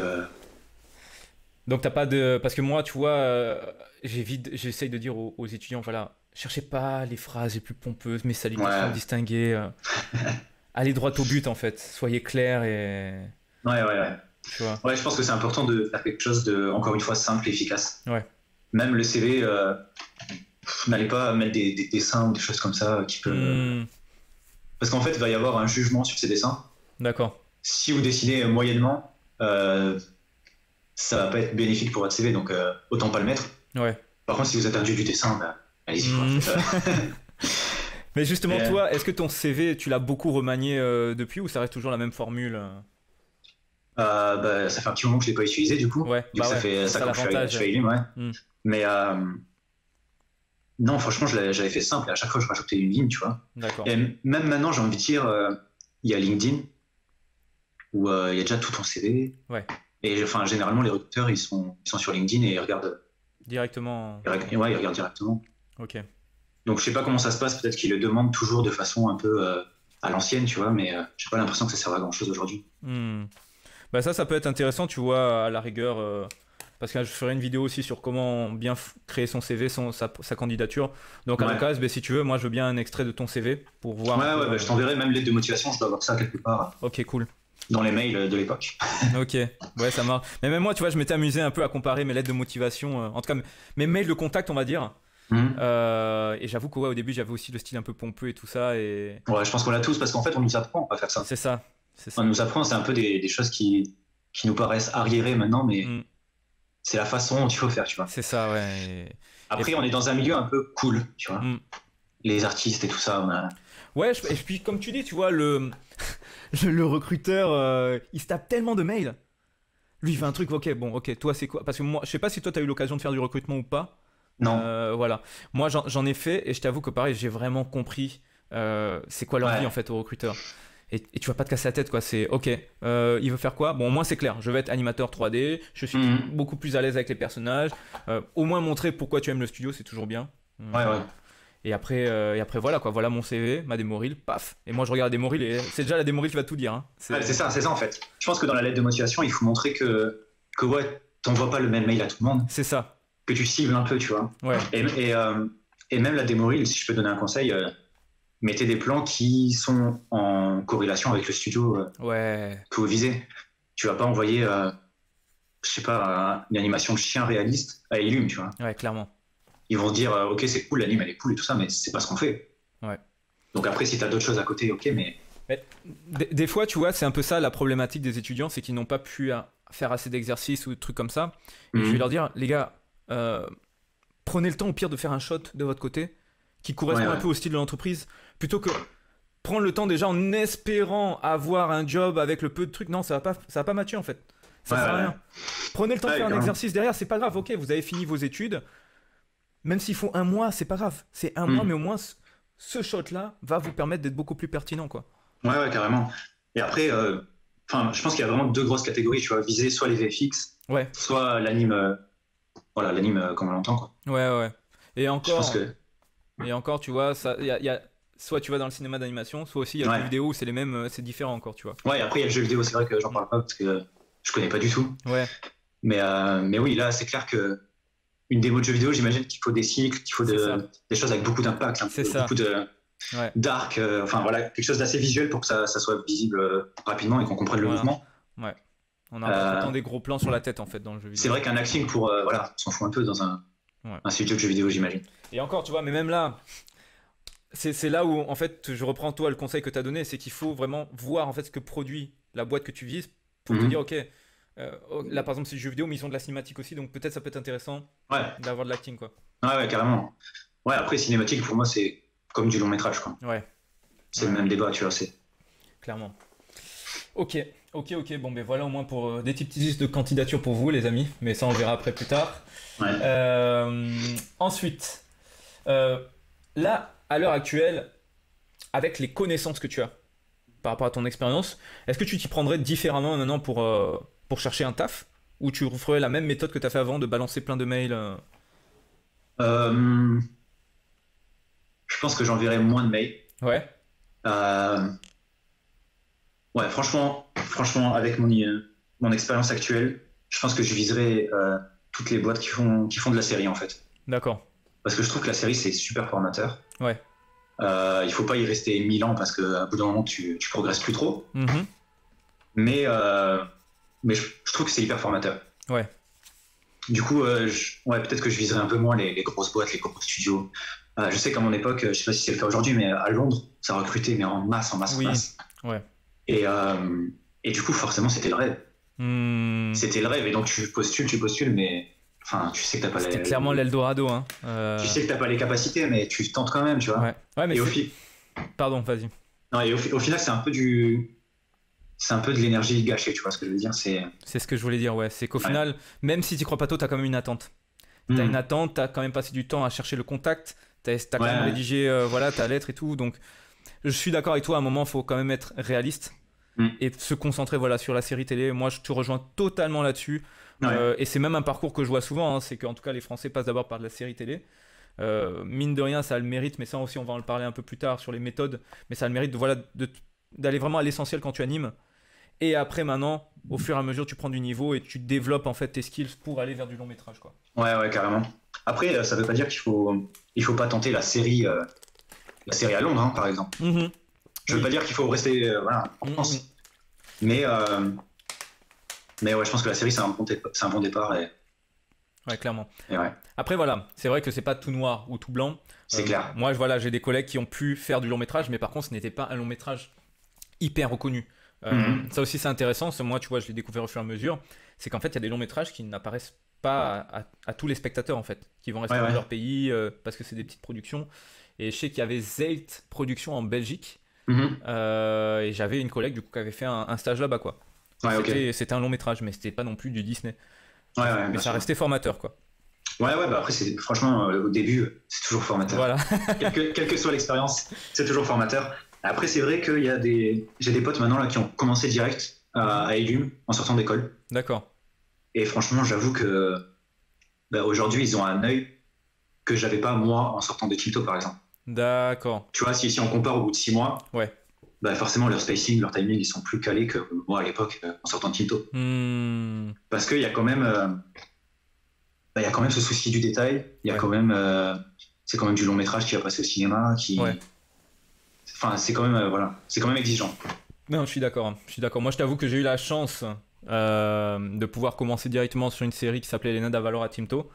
t'as pas de... Parce que moi, tu vois, j'essaye de dire aux étudiants, voilà, cherchez pas les phrases les plus pompeuses, mais salutations distinguées. Allez droit au but, en fait. Soyez clair et... Ouais. Tu vois. Ouais, je pense que c'est important de faire quelque chose de, encore une fois, simple et efficace. Ouais. Même le CV, n'allez pas mettre des dessins ou des choses comme ça qui peuvent... Parce qu'en fait, il va y avoir un jugement sur ces dessins. D'accord. Si vous dessinez moyennement, ça va pas être bénéfique pour votre CV, donc autant pas le mettre. Ouais. Par contre, si vous êtes un dieu du dessin, allez-y. Mais justement, toi, est-ce que ton CV, tu l'as beaucoup remanié depuis ou ça reste toujours la même formule? Ça fait un petit moment que je l'ai pas utilisé, du coup. Ouais. Ça fait ça quand je suis à Elim, ouais. Mais non, franchement, j'avais fait simple. À chaque fois, je rajoutais une ligne, tu vois. D'accord. Et même maintenant, j'ai envie de dire, il y a LinkedIn où il y a déjà tout ton CV. Ouais. Et généralement, les recruteurs, ils sont sur LinkedIn et ils regardent directement. Ouais, ils regardent directement. Ok. Donc, je sais pas comment ça se passe. Peut-être qu'ils le demandent toujours de façon un peu à l'ancienne, tu vois. Mais j'ai pas l'impression que ça sert à grand chose aujourd'hui. Bah ça peut être intéressant, tu vois, à la rigueur. Parce que je ferai une vidéo aussi sur comment bien créer son CV, sa candidature. Donc à l'occasion, si tu veux, moi je veux bien un extrait de ton CV pour voir. Ouais, je t'enverrai même l'aide de motivation, je dois avoir ça quelque part. Ok, cool. Dans les mails de l'époque. Ok, ouais, ça marche. Mais même moi, tu vois, je m'étais amusé un peu à comparer mes lettres de motivation, en tout cas mes mails de contact, on va dire. Et j'avoue que au début, j'avais aussi le style un peu pompeux et tout ça. Ouais, je pense qu'on l'a tous parce qu'en fait, on nous apprend à faire ça. C'est ça. On nous apprend, c'est un peu des choses qui nous paraissent arriérées maintenant, mais c'est la façon dont il faut faire, tu vois. C'est ça, ouais. Après, on est dans un milieu un peu cool, tu vois. Les artistes et tout ça. Ouais, et puis comme tu dis, tu vois, le recruteur, il se tape tellement de mails. Lui, il fait un truc, ok, toi, c'est quoi? Parce que moi, je sais pas si toi, t'as eu l'occasion de faire du recrutement ou pas. Non. Voilà. Moi, j'en ai fait et je t'avoue que pareil, j'ai vraiment compris c'est quoi leur vie en fait au recruteur. Et tu vas pas te casser la tête, quoi. C'est ok, il veut faire quoi? Bon, au moins c'est clair, je vais être animateur 3D, je suis beaucoup plus à l'aise avec les personnages. Au moins montrer pourquoi tu aimes le studio, c'est toujours bien. Ouais. Et après voilà, quoi. Voilà mon CV, ma démo reel, paf. Et moi je regarde la démo reel et c'est déjà la démo reel qui va tout dire. Hein. C'est ça en fait. Je pense que dans la lettre de motivation, il faut montrer que ouais, t'envoies pas le même mail à tout le monde. C'est ça. Que tu cibles un peu, tu vois. Ouais. Et même la démo reel, si je peux donner un conseil. Mettez des plans qui sont en corrélation avec le studio que vous visez. Tu vas pas envoyer, je sais pas, une animation de chien réaliste à Illum, tu vois. Ouais, clairement. Ils vont se dire, ok, c'est cool, l'anime elle est cool et tout ça, mais c'est pas ce qu'on fait. Ouais. Donc après, si t'as d'autres choses à côté, ok, mais... Des fois, tu vois, c'est un peu ça la problématique des étudiants, c'est qu'ils n'ont pas pu faire assez d'exercices ou de trucs comme ça. Et je vais leur dire, les gars, prenez le temps au pire de faire un shot de votre côté qui correspond un peu au style de l'entreprise, plutôt que prendre le temps déjà en espérant avoir un job avec le peu de trucs. Non, ça va pas matcher en fait. Ça sert à rien. Prenez le temps de faire un exercice derrière, c'est pas grave. Ok, vous avez fini vos études. Même s'il faut un mois, c'est pas grave. C'est un mois, mais au moins ce shot-là va vous permettre d'être beaucoup plus pertinent, quoi. Ouais, carrément. Et après, je pense qu'il y a vraiment deux grosses catégories. Tu vois, viser soit les VFX, soit l'anime, l'anime comme on l'entend, quoi. Ouais. Et encore. Je pense que... Et encore, tu vois, il y a soit tu vas dans le cinéma d'animation, soit aussi il y a le jeu vidéo où c'est les mêmes, c'est différent encore, tu vois. Ouais, après il y a le jeu vidéo, c'est vrai que j'en parle pas parce que je connais pas du tout. Ouais. Mais oui, là c'est clair que une démo de jeu vidéo, j'imagine qu'il faut des cycles, qu'il faut des choses avec beaucoup d'impact, beaucoup de d'arc, quelque chose d'assez visuel pour que ça soit visible rapidement et qu'on comprenne le mouvement. Ouais. On a tout le temps des gros plans sur la tête en fait dans le jeu vidéo. C'est vrai qu'un acting pour on s'en fout un peu dans un studio de jeu vidéo, j'imagine. Et encore, tu vois, mais même là, c'est là où, en fait, je reprends toi le conseil que tu as donné, c'est qu'il faut vraiment voir en fait ce que produit la boîte que tu vises pour te dire, ok, là par exemple c'est du jeu vidéo, mais ils ont de la cinématique aussi, donc peut-être ça peut être intéressant d'avoir de l'acting, quoi. Ouais, carrément. Ouais, après cinématique pour moi c'est comme du long métrage, quoi. Ouais. C'est le même débat, tu vois, c'est. Clairement. Ok. Bon, ben voilà au moins pour des petites listes de candidatures pour vous, les amis. Mais ça, on verra après plus tard. Ouais. Ensuite, là, à l'heure actuelle, avec les connaissances que tu as par rapport à ton expérience, est-ce que tu t'y prendrais différemment maintenant pour chercher un taf? Ou tu ferais la même méthode que tu as fait avant de balancer plein de mails Je pense que j'enverrai moins de mails. Ouais. Ouais, franchement, avec mon expérience actuelle, je pense que je viserai toutes les boîtes qui font de la série, en fait. D'accord. Parce que je trouve que la série, c'est super formateur. Ouais. Il faut pas y rester 1000 ans parce qu'à bout d'un moment, tu progresses plus trop. Mm-hmm. Mais je trouve que c'est hyper formateur. Ouais. Du coup, peut-être que je viserai un peu moins les grosses boîtes, les gros studios. Je sais qu'à mon époque, je sais pas si c'est le cas aujourd'hui, mais à Londres, ça recrutait mais en masse. Oui. En masse. Ouais. Et du coup, forcément, c'était le rêve. C'était le rêve. Et donc, tu postules, mais enfin, tu sais que t'as pas C'était clairement l'Eldorado. Hein. Tu sais que t'as pas les capacités, mais tu tentes quand même, tu vois. Ouais, mais Pardon, vas-y. Non, et au final, c'est un peu de l'énergie gâchée, tu vois ce que je veux dire. C'est ce que je voulais dire, ouais. C'est qu'au final, même si tu crois pas tôt, t'as quand même une attente. T'as une attente, t'as quand même passé du temps à chercher le contact, t'as quand même rédigé ta lettre et tout. Donc, je suis d'accord avec toi, à un moment, il faut quand même être réaliste et se concentrer sur la série télé. Moi, je te rejoins totalement là-dessus. Et c'est même un parcours que je vois souvent, hein, c'est qu'en tout cas, les Français passent d'abord par de la série télé. Mine de rien, ça a le mérite, mais ça aussi, on va en parler un peu plus tard sur les méthodes. Mais ça a le mérite d'aller vraiment à l'essentiel quand tu animes. Et après, maintenant, au fur et à mesure, tu prends du niveau et tu développes en fait tes skills pour aller vers du long métrage, quoi. Ouais, carrément. Après, ça veut pas dire qu'il faut pas tenter la série à Londres, hein, par exemple. Mm-hmm. Je veux pas dire qu'il faut rester en France. Mais ouais, je pense que la série, c'est un bon départ. Ouais, clairement. Et ouais. Après, voilà, c'est vrai que c'est pas tout noir ou tout blanc. C'est clair. Moi, j'ai des collègues qui ont pu faire du long métrage, mais par contre, ce n'était pas un long métrage hyper reconnu. Ça aussi, c'est intéressant. Moi, tu vois, je l'ai découvert au fur et à mesure. C'est qu'en fait, il y a des longs métrages qui n'apparaissent pas à tous les spectateurs, en fait, qui vont rester dans leur pays parce que c'est des petites productions. Et je sais qu'il y avait Zelt Productions en Belgique. Et j'avais une collègue du coup qui avait fait un stage là-bas, quoi. C'était un long métrage, mais c'était pas non plus du Disney. Mais ça restait formateur, quoi. Ouais, bah après, franchement, au début, c'est toujours formateur. Voilà. quelle que soit l'expérience, c'est toujours formateur. Après, c'est vrai que j'ai des potes maintenant là qui ont commencé direct à Elume en sortant d'école. D'accord. Et franchement, j'avoue que aujourd'hui, ils ont un œil que j'avais pas moi en sortant de Tinto, par exemple. D'accord. Tu vois, si on compare au bout de 6 mois, forcément, leur spacing, leur timing, ils sont plus calés que moi à l'époque en sortant de Tinto. Parce qu'il y a quand même... il y a quand même ce souci du détail, il y a quand même c'est quand même du long métrage qui va passer au cinéma, enfin c'est quand même exigeant. Non, je suis d'accord. Moi, je t'avoue que j'ai eu la chance de pouvoir commencer directement sur une série qui s'appelait Les Nains d'Avalor à Tinto.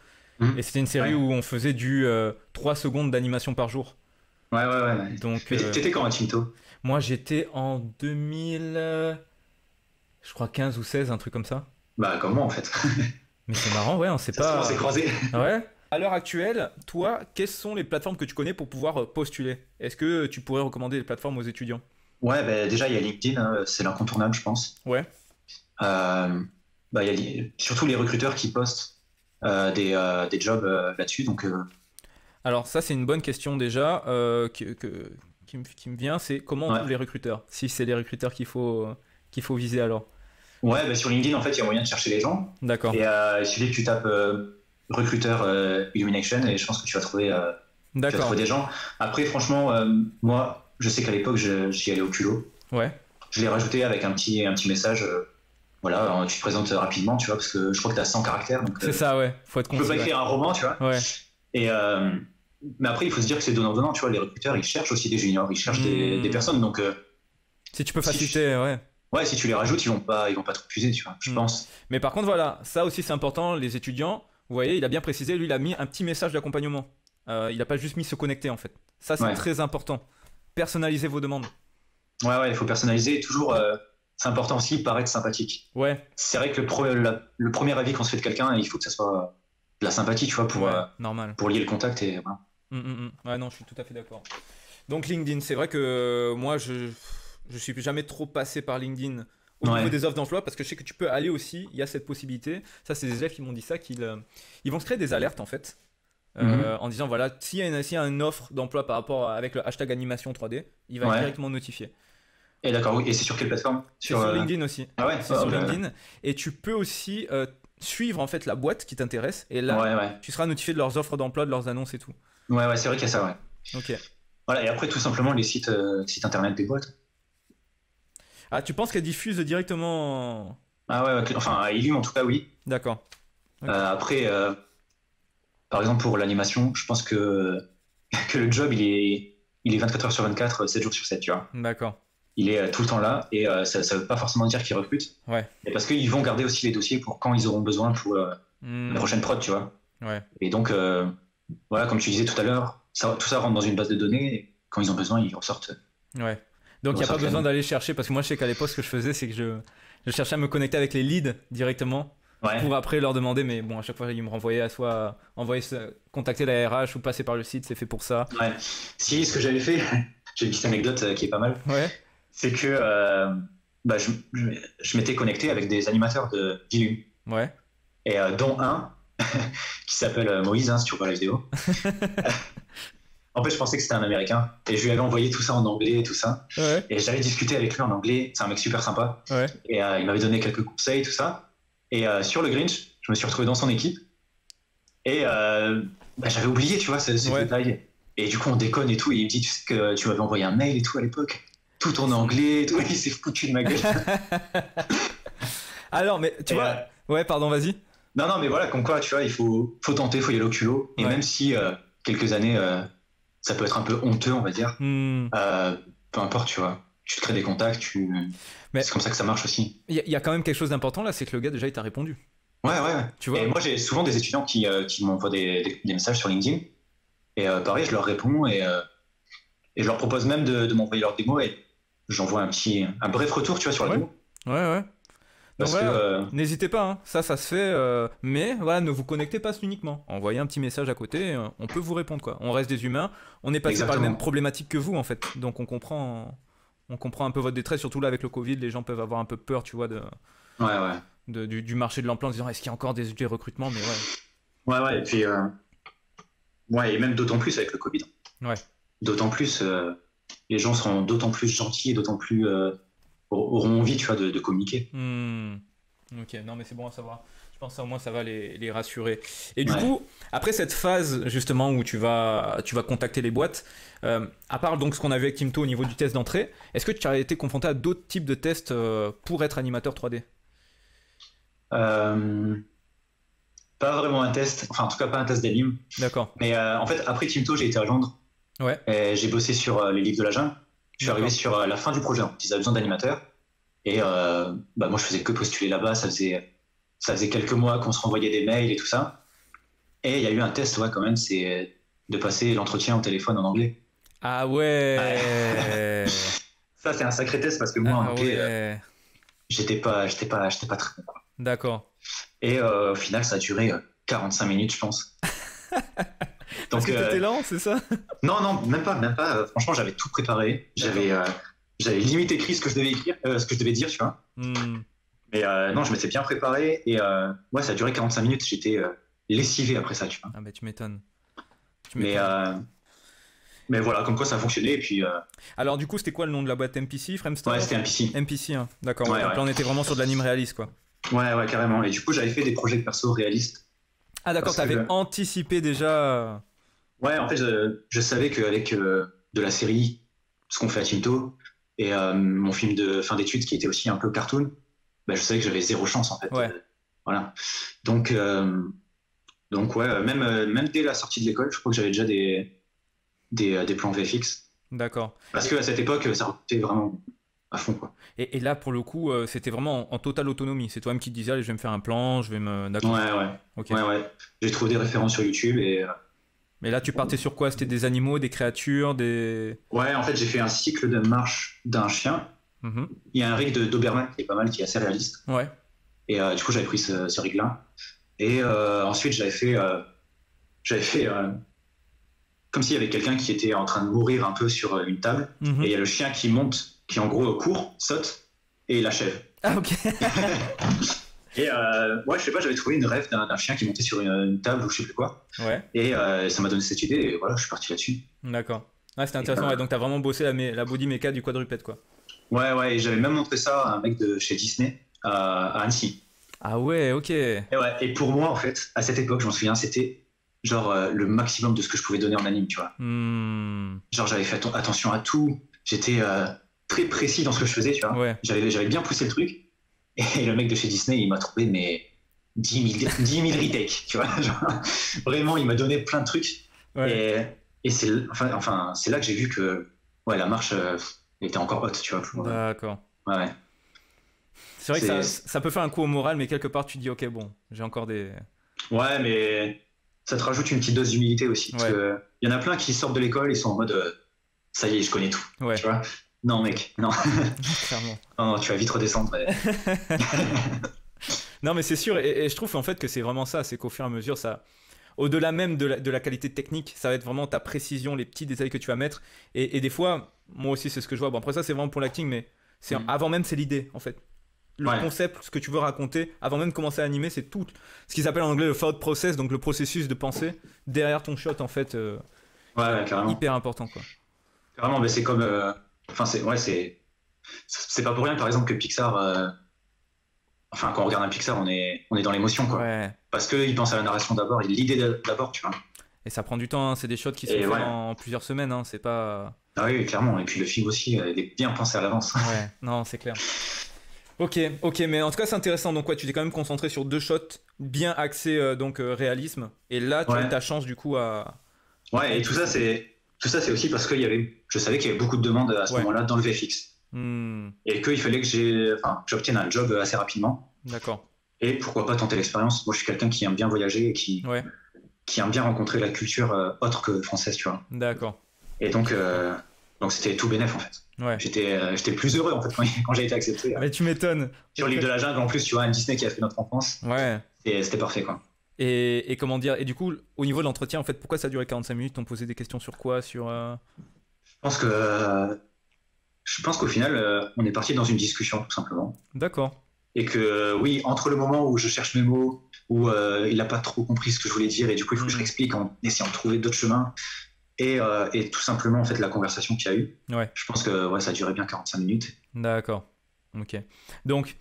Et c'était une série où on faisait du 3 secondes d'animation par jour. Ouais. Donc, mais t'étais quand à Tinto? Moi, j'étais en 2000, je crois 15 ou 16, un truc comme ça. Bah comme moi en fait. Mais c'est marrant, ouais, on sait pas. On s'est croisés. Ouais. À l'heure actuelle, toi, quelles sont les plateformes que tu connais pour pouvoir postuler? Est-ce que tu pourrais recommander les plateformes aux étudiants? Ouais, déjà il y a LinkedIn, c'est l'incontournable, je pense. Ouais. Il y a surtout les recruteurs qui postent des jobs là-dessus, donc. Alors ça, c'est une bonne question déjà qui me vient, c'est comment on trouve les recruteurs? Si c'est les recruteurs qu'il faut viser alors. Ouais, sur LinkedIn, en fait, il y a moyen de chercher les gens. D'accord. Et il suffit que tu tapes recruteur Illumination et je pense que tu vas trouver des gens. Après, franchement, moi, je sais qu'à l'époque, j'y allais au culot. Ouais. Je l'ai rajouté avec un petit message. Tu te présentes rapidement, tu vois, parce que je crois que tu as 100 caractères. C'est ça, ouais. Faut être concis. Tu peux pas écrire un roman, tu vois. Ouais. Et, mais après, il faut se dire que c'est donnant-donnant, tu vois. Les recruteurs, ils cherchent aussi des juniors, ils cherchent des personnes. Donc, si tu peux faciliter, ouais. Ouais, si tu les rajoutes, ils vont pas te refuser, tu vois, je pense. Mais par contre, voilà, ça aussi c'est important, les étudiants, vous voyez, il a bien précisé, lui il a mis un petit message d'accompagnement. Il a pas juste mis se connecter en fait. Ça c'est très important. Personnalisez vos demandes. Ouais, il faut personnaliser et toujours, c'est important aussi, paraître sympathique. Ouais. C'est vrai que le premier avis qu'on se fait de quelqu'un, il faut que ça soit de la sympathie, tu vois, normal. Pour lier le contact et voilà. Ouais, non, je suis tout à fait d'accord. Donc LinkedIn, c'est vrai que moi je suis jamais trop passé par LinkedIn au niveau des offres d'emploi parce que je sais que tu peux aller aussi, il y a cette possibilité. Ça, c'est des élèves qui m'ont dit ça, qu'ils vont se créer des alertes en fait, en disant voilà, s'il y a une offre d'emploi par rapport avec le hashtag animation 3D, il va directement notifier. Et d'accord, et c'est sur quelle plateforme? Sur LinkedIn aussi. Ah ouais, c'est sur LinkedIn. Et tu peux aussi suivre en fait la boîte qui t'intéresse et là, tu seras notifié de leurs offres d'emploi, de leurs annonces et tout. Ouais, c'est vrai qu'il y a ça, ouais. Ok. Voilà, et après, tout simplement, les sites internet des boîtes. Ah, tu penses qu'elle diffuse directement? Ah ouais, enfin, à Illume, en tout cas, oui. D'accord. Okay. Après, par exemple, pour l'animation, je pense que le job, il est 24 heures sur 24, 7 jours sur 7, tu vois. D'accord. Il est tout le temps là, et ça veut pas forcément dire qu'ils recrutent. Ouais. Mais parce qu'ils vont garder aussi les dossiers pour quand ils auront besoin pour la prochaine prod, tu vois. Ouais. Et donc, voilà, comme tu disais tout à l'heure, tout ça rentre dans une base de données, et quand ils ont besoin, ils ressortent. Ouais. Donc il n'y a pas besoin d'aller chercher, parce que moi je sais qu'à l'époque ce que je faisais c'est que je cherchais à me connecter avec les leads directement pour après leur demander, mais bon à chaque fois ils me renvoyaient à soit contacter la RH ou passer par le site, c'est fait pour ça. Ouais. Si, ce que j'avais fait, j'ai une petite anecdote qui est pas mal, c'est que je m'étais connecté avec des animateurs d'Illume. Ouais. Et dont un qui s'appelle Moïse, hein, si tu vois la vidéo. En fait, je pensais que c'était un Américain et je lui avais envoyé tout ça en anglais et tout ça. Ouais. Et j'avais discuté avec lui en anglais. C'est un mec super sympa. Ouais. Et il m'avait donné quelques conseils, tout ça. Et sur le Grinch, je me suis retrouvé dans son équipe. Et j'avais oublié, tu vois, ce détail. Et du coup, on déconne et tout. Et il me dit, tu sais que tu m'avais envoyé un mail et tout à l'époque. Tout en anglais et tout. Et il s'est foutu de ma gueule. Alors, mais tu vois. Ouais, pardon, vas-y. Non, mais voilà, comme quoi, tu vois, il faut tenter, il faut y aller au culot. Et même si quelques années, ça peut être un peu honteux, on va dire, peu importe, tu vois. Tu te crées des contacts, mais c'est comme ça que ça marche aussi. Il y a quand même quelque chose d'important là, c'est que le gars, déjà, il t'a répondu. Ouais. Tu vois. Et moi, j'ai souvent des étudiants qui m'envoient des messages sur LinkedIn. Et pareil, je leur réponds et je leur propose même de m'envoyer leur démo et j'envoie un bref retour, tu vois, sur la démo. Ouais. Parce que n'hésitez pas, hein. Ça se fait, mais voilà, ne vous connectez pas uniquement. Envoyez un petit message à côté, on peut vous répondre quoi. On reste des humains, on est passé par les mêmes problématiques que vous en fait, donc on comprend un peu votre détresse, surtout là avec le Covid, les gens peuvent avoir un peu peur, tu vois, du marché de l'emploi en disant est-ce qu'il y a encore des recrutements, mais ouais. Ouais, et puis et même d'autant plus avec le Covid. Ouais. D'autant plus, les gens seront d'autant plus gentils et d'autant plus auront envie, tu vois, de communiquer. Ok, non mais c'est bon à savoir. Je pense que au moins ça va les rassurer. Et du coup, après cette phase justement où tu vas contacter les boîtes, à part donc ce qu'on a vu avec Timto au niveau du test d'entrée, est-ce que tu as été confronté à d'autres types de tests pour être animateur 3D? Pas vraiment un test, enfin en tout cas pas un test d'anime. D'accord. Mais en fait, après Timto, j'ai été à Londres. Ouais. Et j'ai bossé sur les livres de la jungle. Je suis arrivé sur la fin du projet. Ils avaient besoin d'animateurs. Et moi, je faisais que postuler là-bas. Ça faisait quelques mois qu'on se renvoyait des mails et tout ça. Et il y a eu un test, quand même, c'est de passer l'entretien au téléphone en anglais. Ah ouais. Ça, c'est un sacré test parce que moi, en anglais, j'étais pas très bon. D'accord. Et au final, ça a duré 45 minutes, je pense. Donc, parce que t'étais lent, c'est ça? Non, même pas. Franchement, j'avais tout préparé. J'avais limite écrit ce que je devais écrire, ce que je devais dire, tu vois. Mais non, je m'étais bien préparé et ça a duré 45 minutes. J'étais lessivé après ça, tu vois. Ah bah tu m'étonnes. Mais voilà, comme quoi ça a fonctionné et puis. Alors du coup, c'était quoi le nom de la boîte? MPC, Framestore? Ouais, c'était MPC. MPC, hein. D'accord. Donc là, on était vraiment sur de l'anime réaliste, quoi. Ouais, carrément. Et du coup, j'avais fait des projets perso réalistes. Ah d'accord, t'avais anticipé déjà. Ouais, en fait, je savais qu'avec de la série, ce qu'on fait à Timto, et mon film de fin d'études qui était aussi un peu cartoon, je savais que j'avais zéro chance en fait. Ouais. Voilà. Donc même dès la sortie de l'école, je crois que j'avais déjà des plans VFX. D'accord. Parce qu'à cette époque, ça recrutait vraiment à fond, quoi. Et là, pour le coup, c'était vraiment en totale autonomie. C'est toi-même qui te disais, allez, je vais me faire un plan, je vais me... D'accord. Ouais. Okay. Ouais. J'ai trouvé des références sur YouTube et... Mais là, tu partais sur quoi? C'était des animaux, des créatures, des... Ouais, en fait, j'ai fait un cycle de marche d'un chien. Il y a un rig de Doberman qui est pas mal, qui est assez réaliste. Ouais. Et du coup, j'avais pris ce rig-là. Et ensuite, j'avais fait comme s'il y avait quelqu'un qui était en train de mourir un peu sur une table. Et il y a le chien qui monte, qui en gros court, saute, et il l'achève. Ah, ok. Et je sais pas, j'avais trouvé une rêve d'un chien qui montait sur une table ou je sais plus quoi. Ouais. Et ça m'a donné cette idée et voilà, je suis parti là-dessus. D'accord. Ah, c'était intéressant. Donc, t'as vraiment bossé la body méca du quadrupède, quoi. Ouais, et j'avais même montré ça à un mec de chez Disney à Annecy. Ah ouais, ok. Et pour moi, en fait, à cette époque, je m'en souviens, c'était genre le maximum de ce que je pouvais donner en anime, tu vois. Genre j'avais fait attention à tout, j'étais très précis dans ce que je faisais, tu vois. Ouais. J'avais bien poussé le truc. Et le mec de chez Disney, il m'a trouvé mais 10 000 retakes, tu vois. Genre, vraiment, il m'a donné plein de trucs. Ouais. Et c'est c'est là que j'ai vu que la marche était encore haute, tu vois. D'accord. Ouais. C'est vrai que ça peut faire un coup au moral, mais quelque part, tu te dis, ok, bon, j'ai encore des... Ouais, mais ça te rajoute une petite dose d'humilité aussi. Parce que y en a plein qui sortent de l'école et sont en mode, ça y est, je connais tout. Ouais. Tu vois. Non, mec, non. Clairement. Non, tu vas vite redescendre. Non, mais c'est sûr, et je trouve en fait que c'est vraiment ça, c'est qu'au fur et à mesure, ça, au-delà même de la qualité technique, ça va être vraiment ta précision, les petits détails que tu vas mettre. Et des fois, moi aussi, c'est ce que je vois. Bon, après ça, c'est vraiment pour l'acting, mais avant même, c'est l'idée, en fait. Le concept, ce que tu veux raconter, avant même de commencer à animer, c'est tout ce qu'ils appellent en anglais le thought process, donc le processus de pensée derrière ton shot, en fait. Carrément. Hyper important, quoi. Carrément, mais c'est comme. C'est pas pour rien, par exemple, que Pixar. Quand on regarde un Pixar, on est dans l'émotion, quoi. Ouais. Parce qu'ils pensent à la narration d'abord, l'idée d'abord, tu vois. Et ça prend du temps, hein. C'est des shots qui sont faits en plusieurs semaines, hein. C'est pas. Ah oui, clairement. Et puis le film aussi, il est bien pensé à l'avance. Ouais, non, c'est clair. Ok, mais en tout cas, c'est intéressant. Donc, tu t'es quand même concentré sur 2 shots bien axés, réalisme. Et là, tu as eu ta chance, du coup, à. Ouais, et tout ça, c'est aussi parce que je savais qu'il y avait beaucoup de demandes à ce moment-là dans le VFX. Et qu'il fallait que j'obtienne un job assez rapidement. D'accord. Et pourquoi pas tenter l'expérience. Moi, je suis quelqu'un qui aime bien voyager et qui aime bien rencontrer la culture autre que française, tu vois. D'accord. Et donc c'était tout bénef, en fait. Ouais. J'étais plus heureux, en fait, quand j'ai été accepté. Mais tu m'étonnes. Sur le livre de la jungle, en plus, tu vois, un Disney qui a fait notre enfance. Ouais. Et c'était parfait, quoi. Et comment dire, et du coup, au niveau de l'entretien, en fait, pourquoi ça a duré 45 minutes? T'ont posé des questions sur quoi? Je pense qu'au final, on est parti dans une discussion, tout simplement. D'accord. Et que, oui, entre le moment où je cherche mes mots, où il n'a pas trop compris ce que je voulais dire, et du coup, il faut que je l'explique en essayant de trouver d'autres chemins, et tout simplement, en fait, la conversation qu'il y a eu, je pense que ça a duré bien 45 minutes. D'accord. Ok. Donc,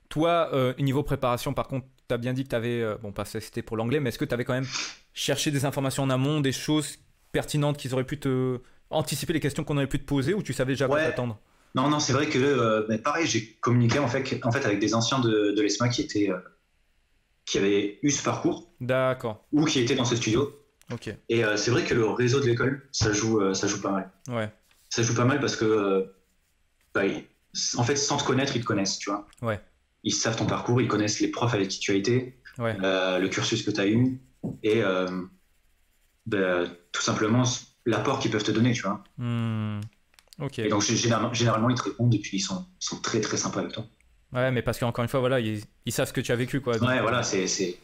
toi, niveau préparation, par contre, tu as bien dit que tu avais, pas ça c'était pour l'anglais, mais est-ce que tu avais quand même cherché des informations en amont, des choses pertinentes qu'ils auraient pu te anticiper les questions qu'on aurait pu te poser, ou tu savais déjà quoi t'attendre? Non, c'est vrai que pareil, j'ai communiqué en fait avec des anciens de l'ESMA qui avaient eu ce parcours. D'accord. Ou qui étaient dans ce studio. Ok. Et c'est vrai que le réseau de l'école, ça joue pas mal. Ouais. Ça joue pas mal parce que en fait, sans te connaître, ils te connaissent, tu vois. Ouais. Ils savent ton parcours, ils connaissent les profs avec qui tu as été, le cursus que tu as eu, et tout simplement l'apport qu'ils peuvent te donner, tu vois. Okay. Et donc généralement ils te répondent et puis ils sont très très sympas avec toi. Ouais, mais parce qu'encore une fois, ils savent ce que tu as vécu, quoi. Donc, voilà, c'est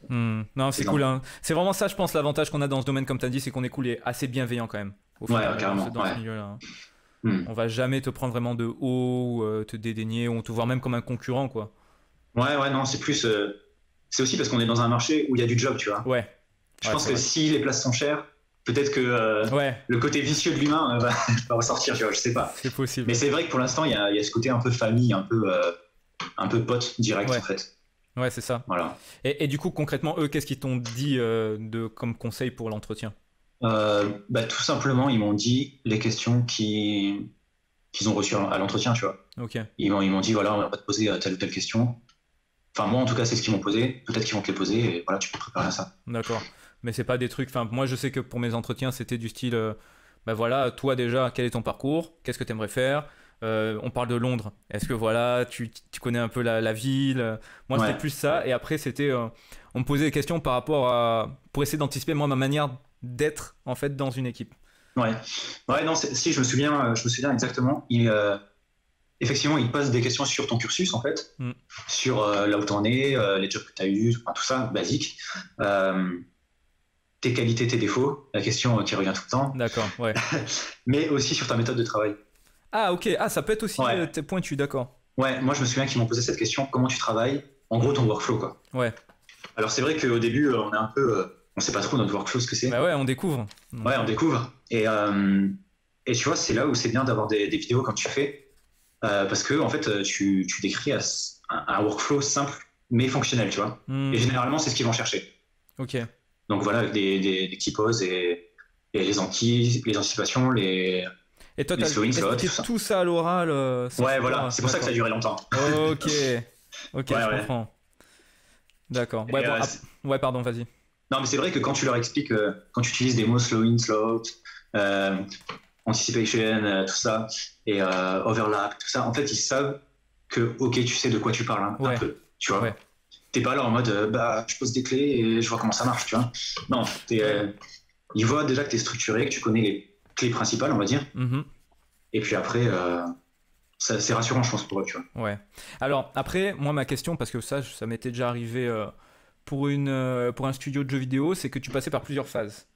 non, c'est cool, hein. C'est vraiment ça, je pense, l'avantage qu'on a dans ce domaine, comme tu as dit, c'est qu'on est cool et assez bienveillant quand même. Carrément. Dans ce milieu-là. On va jamais te prendre vraiment de haut, ou te dédaigner, ou te voir même comme un concurrent, quoi. Non, c'est plus. C'est aussi parce qu'on est dans un marché où il y a du job, tu vois. Ouais. Je pense que si les places sont chères, peut-être que le côté vicieux de l'humain va ressortir, tu vois, je sais pas. C'est possible. Mais c'est vrai que pour l'instant, il y a ce côté un peu famille, un peu pote direct, en fait. Ouais, c'est ça. Voilà. Et du coup, concrètement, eux, qu'est-ce qu'ils t'ont dit comme conseil pour l'entretien? Tout simplement, ils m'ont dit les questions qu'ils ont reçues à l'entretien, tu vois. Ok. Ils m'ont dit, voilà, on va te poser telle ou telle question. Enfin, moi, en tout cas, c'est ce qu'ils m'ont posé. Peut-être qu'ils vont te les poser et voilà, tu peux te préparer à ça. D'accord. Mais c'est pas des trucs... Enfin, moi, je sais que pour mes entretiens, c'était du style... voilà, toi, déjà, quel est ton parcours? Qu'est-ce que tu aimerais faire? On parle de Londres. Est-ce que, voilà, tu connais un peu la ville? Moi, c'était plus ça. Et après, c'était... on me posait des questions par rapport à... Pour essayer d'anticiper, moi, ma manière d'être, en fait, dans une équipe. Ouais, non, si, je me souviens exactement. Effectivement, il pose des questions sur ton cursus, en fait, sur là où tu en es, les jobs que tu as eu, tout ça, basique. Tes qualités, tes défauts, la question qui revient tout le temps. D'accord, ouais. Mais aussi sur ta méthode de travail. Ah, ok. Ah, ça peut être aussi pointu, d'accord. Ouais, moi, je me souviens qu'ils m'ont posé cette question, comment tu travailles? En gros, ton workflow, quoi. Ouais. Alors, c'est vrai qu'au début, on est un peu... on sait pas trop notre workflow, ce que c'est. Bah ouais, on découvre. Ouais, on découvre. Et tu vois, c'est là où c'est bien d'avoir des vidéos quand tu fais. Parce que, en fait, tu décris un workflow simple, mais fonctionnel, tu vois. Et généralement, c'est ce qu'ils vont chercher. Ok. Donc voilà, avec des petits pauses et les anticipations, les toi, tu as expliqué tout ça à l'oral. Ouais, voilà, c'est pour ça que ça a duré longtemps. Ok, je comprends. D'accord. Ouais, pardon, vas-y. Non, mais c'est vrai que quand tu leur expliques, quand tu utilises des mots slow in, slow out, anticipation, tout ça, et overlap, tout ça, en fait, ils savent que, ok, tu sais de quoi tu parles un peu, tu vois. T'es pas là en mode, je pose des clés et je vois comment ça marche, tu vois. Non, ils voient déjà que t'es structuré, que tu connais les clés principales, on va dire. Et puis après, c'est rassurant, je pense, pour eux, tu vois. Ouais. Alors, après, moi, ma question, parce que ça m'était déjà arrivé pour un studio de jeux vidéo, c'est que tu passais par plusieurs phases.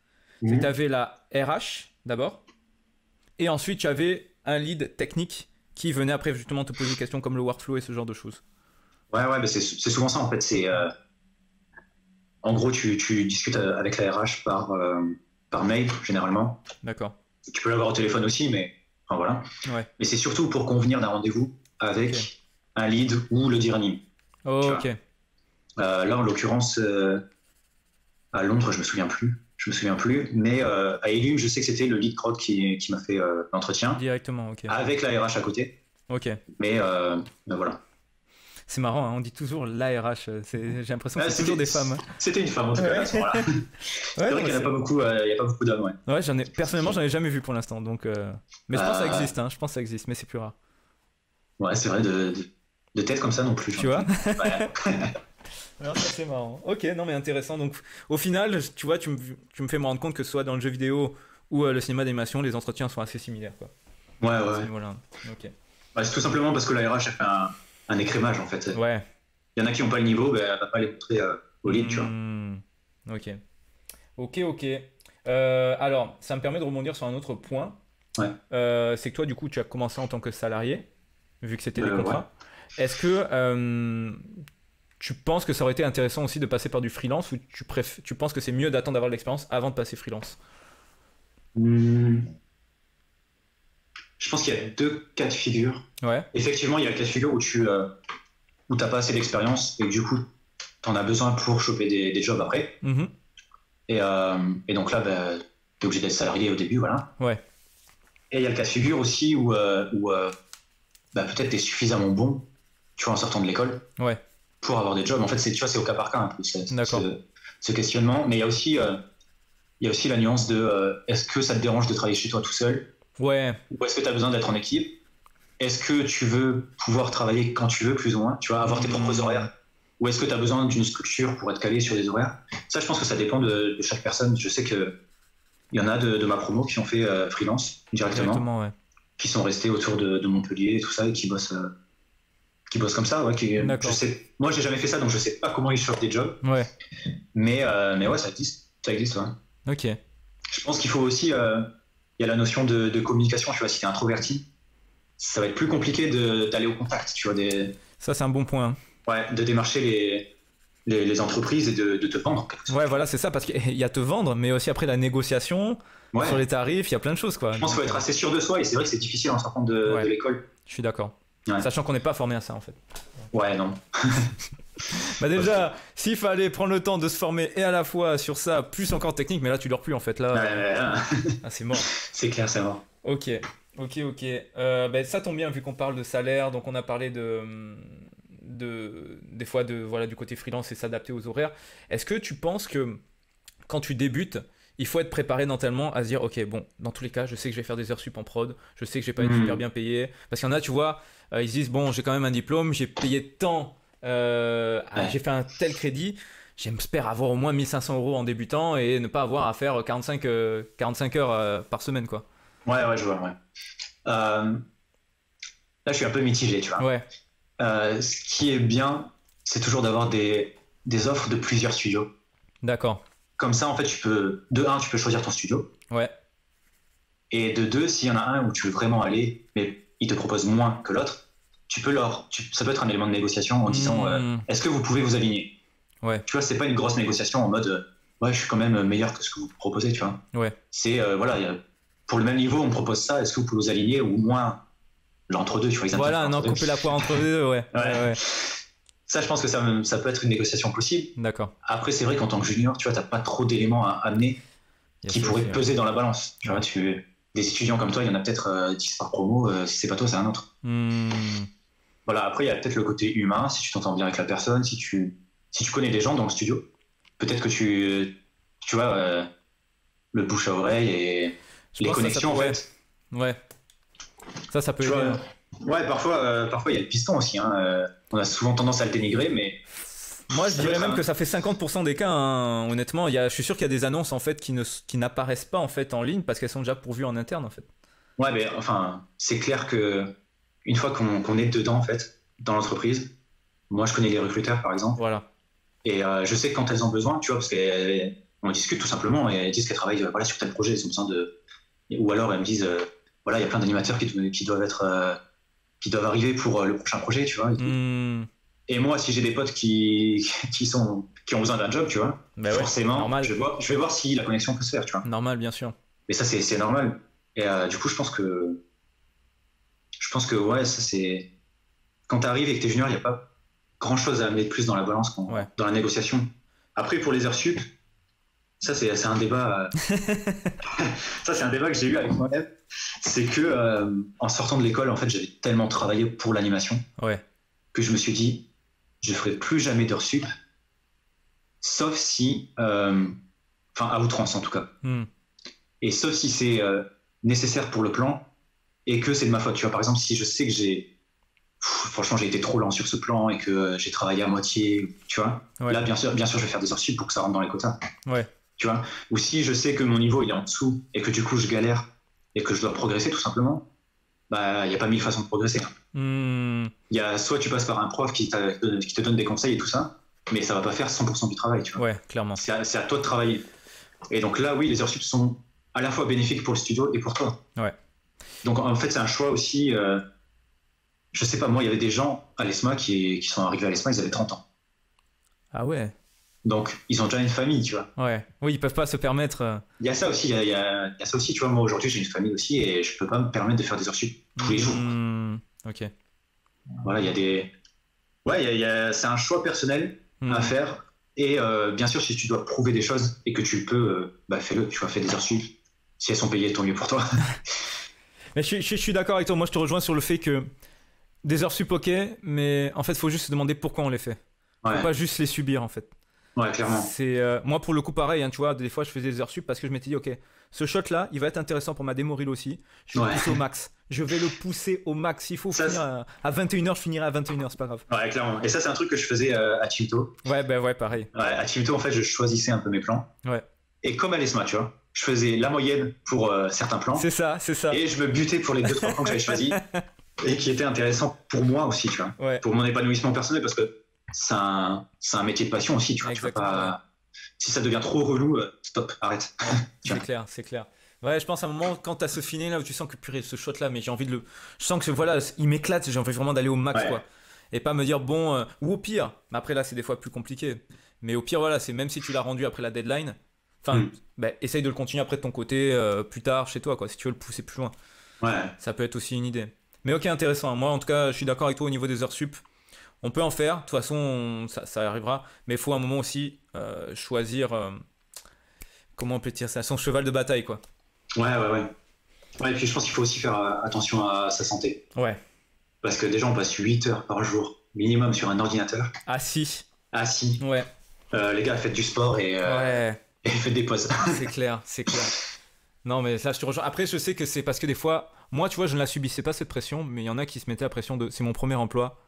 C'est que tu avais la RH, d'abord, et ensuite, tu avais un lead technique qui venait après, justement, te poser des questions comme le workflow et ce genre de choses. Ouais, mais c'est souvent ça, en fait. En gros, tu discutes avec la RH par mail, généralement. D'accord. Tu peux l'avoir au téléphone aussi, mais enfin, voilà. Ouais. Mais c'est surtout pour convenir d'un rendez-vous avec un lead ou le DRNIM. Ok. Là, en l'occurrence, à Londres, je me souviens plus. Mais à Elim, je sais que c'était le lead crowd qui m'a fait l'entretien. Directement, ok. Avec la RH à côté. Ok. Mais voilà. C'est marrant, hein, on dit toujours l'ARH. J'ai l'impression que c'est toujours des femmes. C'était une femme en tout cas. À ce moment-là. C'est vrai qu'il n'y a pas beaucoup d'hommes. Ouais, personnellement, j'en ai jamais vu pour l'instant. Donc, mais je pense que ça existe. Je pense que ça existe, mais c'est plus rare. Ouais, c'est vrai, de tête comme ça non plus. Tu vois. Alors, ça, c'est marrant. Ok, non mais intéressant. Donc, au final, tu vois, tu me fais me rendre compte que ce soit dans le jeu vidéo ou le cinéma d'animation, les entretiens sont assez similaires, quoi. Ouais. Voilà. Ok. C'est tout simplement parce que la RH a fait un écrémage en fait. Ouais. Il y en a qui n'ont pas le niveau, elle va pas les montrer au lead, tu vois. Ok. Alors, ça me permet de rebondir sur un autre point. Ouais. C'est que toi, du coup, tu as commencé en tant que salarié, vu que c'était des contrats. Ouais. Est-ce que tu penses que ça aurait été intéressant aussi de passer par du freelance, ou tu penses que c'est mieux d'attendre d'avoir de l'expérience avant de passer freelance? Je pense qu'il y a deux cas de figure. Ouais. Effectivement, il y a le cas de figure où tu n'as pas assez d'expérience et que du coup, tu en as besoin pour choper des jobs après. Et donc là, tu es obligé d'être salarié au début, voilà. Ouais. Et il y a le cas de figure aussi où peut-être tu es suffisamment bon, tu vois, en sortant de l'école, pour avoir des jobs. En fait, c'est au cas par cas un peu ce questionnement. Mais il y a aussi la nuance de est-ce que ça te dérange de travailler chez toi tout seul? Ouais. Ou est-ce que tu as besoin d'être en équipe? Est-ce que tu veux pouvoir travailler quand tu veux, plus ou moins, tu vois, avoir tes propres horaires? Ou est-ce que tu as besoin d'une structure pour être calé sur des horaires? Ça, je pense que ça dépend de chaque personne. Je sais qu'il y en a de ma promo qui ont fait freelance directement, qui sont restés autour de Montpellier et tout ça, et qui bossent comme ça. Moi, j'ai jamais fait ça, donc je sais pas comment ils chopent des jobs. Ouais. Mais ouais, ça existe. Ouais. Ok. Je pense qu'il faut aussi... il y a la notion de communication, tu vois, si tu es introverti, ça va être plus compliqué d'aller au contact, tu vois. Ça, c'est un bon point. Ouais, de démarcher les entreprises et de te vendre. Ouais, voilà, c'est ça, parce qu'il y a te vendre, mais aussi après la négociation, sur les tarifs, il y a plein de choses, quoi. Je pense qu'il faut être assez sûr de soi, et c'est vrai que c'est difficile en sortant de l'école. Je suis d'accord. Ouais. Sachant qu'on n'est pas formé à ça, en fait. Ouais, non. Déjà, s'il fallait prendre le temps de se former et à la fois sur ça, plus encore technique, mais là tu dors plus en fait. Là, c'est mort. C'est clair, c'est mort. Ok. Ça tombe bien vu qu'on parle de salaire, donc on a parlé des fois du côté freelance et s'adapter aux horaires. Est-ce que tu penses que quand tu débutes, il faut être préparé mentalement à se dire ok, bon, dans tous les cas, je sais que je vais faire des heures sup en prod, je sais que je vais pas être super bien payé, parce qu'il y en a, tu vois, ils se disent bon, j'ai quand même un diplôme, j'ai payé tant. J'ai fait un tel crédit, j'espère avoir au moins 1500 € en débutant et ne pas avoir à faire 45 heures par semaine, quoi. Ouais, je vois, là, je suis un peu mitigé, tu vois. Ouais. Ce qui est bien, c'est toujours d'avoir des offres de plusieurs studios. D'accord. Comme ça, en fait, tu peux choisir ton studio. Ouais. Et de deux, s'il y en a un où tu veux vraiment aller, mais il te propose moins que l'autre, ça peut être un élément de négociation en disant est-ce que vous pouvez vous aligner? Ouais. Tu vois, c'est pas une grosse négociation en mode je suis quand même meilleur que ce que vous proposez, tu vois. Ouais. C'est pour le même niveau, on propose ça, est-ce que vous pouvez vous aligner, ou moins l'entre-deux, tu vois. Voilà, couper la poire entre les deux, ouais. Ça, je pense que ça peut être une négociation possible. D'accord. Après, c'est vrai qu'en tant que junior, tu vois, t'as pas trop d'éléments à amener qui pourraient peser dans la balance. Tu vois, des étudiants comme toi, il y en a peut-être 10 par promo. Si c'est pas toi, c'est un autre. Voilà. Après, il y a peut-être le côté humain. Si tu t'entends bien avec la personne, si tu connais des gens dans le studio, peut-être que tu vois, le bouche à oreille et les connexions, en fait. Ouais. Ça peut aider. Ouais, parfois, il y a le piston aussi. Hein. On a souvent tendance à le dénigrer, mais... Moi, je dirais même que ça fait 50% des cas, hein, honnêtement. Je suis sûr qu'il y a des annonces en fait qui n'apparaissent pas en fait en ligne parce qu'elles sont déjà pourvues en interne en fait. Ouais, mais enfin, c'est clair que une fois qu'on est dedans en fait, dans l'entreprise, moi je connais les recruteurs par exemple. Voilà. Et je sais que quand elles ont besoin, tu vois, parce qu'on discute tout simplement et elles disent qu'elles travaillent voilà, sur tel projet, elles ont besoin de... Ou alors elles me disent, voilà, il y a plein d'animateurs qui doivent arriver pour le prochain projet, tu vois. Et moi, si j'ai des potes qui ont besoin d'un job, tu vois, forcément, je vais voir si la connexion peut se faire, tu vois. Normal, bien sûr. Mais ça, c'est normal. Et du coup, je pense que ouais, ça c'est... Quand tu arrives et que tu es junior, il n'y a pas grand-chose à amener de plus dans la balance dans la négociation. Après, pour les heures sup, ça, c'est un débat... ça, c'est un débat que j'ai eu avec moi-même. C'est que en sortant de l'école, en fait, j'avais tellement travaillé pour l'animation que je me suis dit, je ferai plus jamais d'heures sup, sauf si... Enfin, à outrance, en tout cas. Et sauf si c'est nécessaire pour le plan et que c'est de ma faute. Tu vois, par exemple, si je sais que franchement, j'ai été trop lent sur ce plan et que j'ai travaillé à moitié, tu vois. Là, bien sûr, je vais faire des heures sup pour que ça rentre dans les quotas. Tu vois. Ou si je sais que mon niveau il est en dessous et que du coup je galère et que je dois progresser tout simplement, bah il y a pas mille façons de progresser. Il y a soit tu passes par un prof qui te donne des conseils et tout ça, mais ça va pas faire 100% du travail, tu vois. Ouais, clairement. C'est à toi de travailler. Et donc là, oui, les heures sup sont à la fois bénéfiques pour le studio et pour toi. Donc en fait, c'est un choix aussi. Je sais pas, moi, il y avait des gens à l'ESMA qui sont arrivés à l'ESMA, ils avaient 30 ans. Ah ouais. Donc, ils ont déjà une famille, tu vois. Oui, ils peuvent pas se permettre... Il y a ça aussi, il y a ça aussi, tu vois. Moi, aujourd'hui, j'ai une famille aussi et je peux pas me permettre de faire des heures sup tous les jours. Ok. Voilà, il y a des... Ouais, c'est un choix personnel à faire. Et bien sûr, si tu dois prouver des choses et que tu peux, fais-le, tu vois, fais des heures sup. Si elles sont payées, tant mieux pour toi. Mais je suis d'accord avec toi. Moi, je te rejoins sur le fait que des heures sup, ok, mais en fait, il faut juste se demander pourquoi on les fait. Faut pas juste les subir, en fait. Ouais, clairement. Moi, pour le coup, pareil, hein, tu vois, des fois, je faisais des heures sup parce que je m'étais dit, ok, ce shot-là, il va être intéressant pour ma démo reel aussi. Je vais le pousser au max. Je vais le pousser au max. S'il faut finir à 21h, je finirai à 21h, c'est pas grave. Ouais, clairement. Et ça, c'est un truc que je faisais à Chimto. Ouais, pareil. Ouais, à Chimto, en fait, je choisissais un peu mes plans. Et comme à l'ESMA, tu vois, je faisais la moyenne pour certains plans. C'est ça. Et je me butais pour les 2-3 plans que j'avais choisis et qui étaient intéressants pour moi aussi, tu vois. Pour mon épanouissement personnel, parce que c'est un métier de passion aussi, tu vois. Tu vas pas... Si ça devient trop relou, stop, arrête. C'est clair. Ouais, je pense à un moment quand t'as ce feeling là où tu sens que purée, ce shot là, mais j'ai envie de le. Je sens que voilà, il m'éclate, j'ai envie vraiment d'aller au max, quoi. Et pas me dire bon, ou au pire, mais après là c'est des fois plus compliqué. Mais au pire, voilà, c'est même si tu l'as rendu après la deadline, enfin, essaye de le continuer après de ton côté, plus tard chez toi, quoi, si tu veux le pousser plus loin. Ça peut être aussi une idée. Mais ok, intéressant. Moi en tout cas, je suis d'accord avec toi au niveau des heures sup. On peut en faire, de toute façon, ça arrivera, mais il faut à un moment aussi choisir, comment on peut dire ça, son cheval de bataille, quoi. Ouais, et puis je pense qu'il faut aussi faire attention à sa santé. Parce que déjà, on passe 8 heures par jour, minimum, sur un ordinateur. Assis. Ouais. Les gars, faites du sport et faites des pauses. C'est clair. Non, mais ça, je te rejoins. Après, je sais que c'est parce que des fois, moi, tu vois, je ne la subissais pas cette pression, mais il y en a qui se mettaient la pression de c'est mon premier emploi.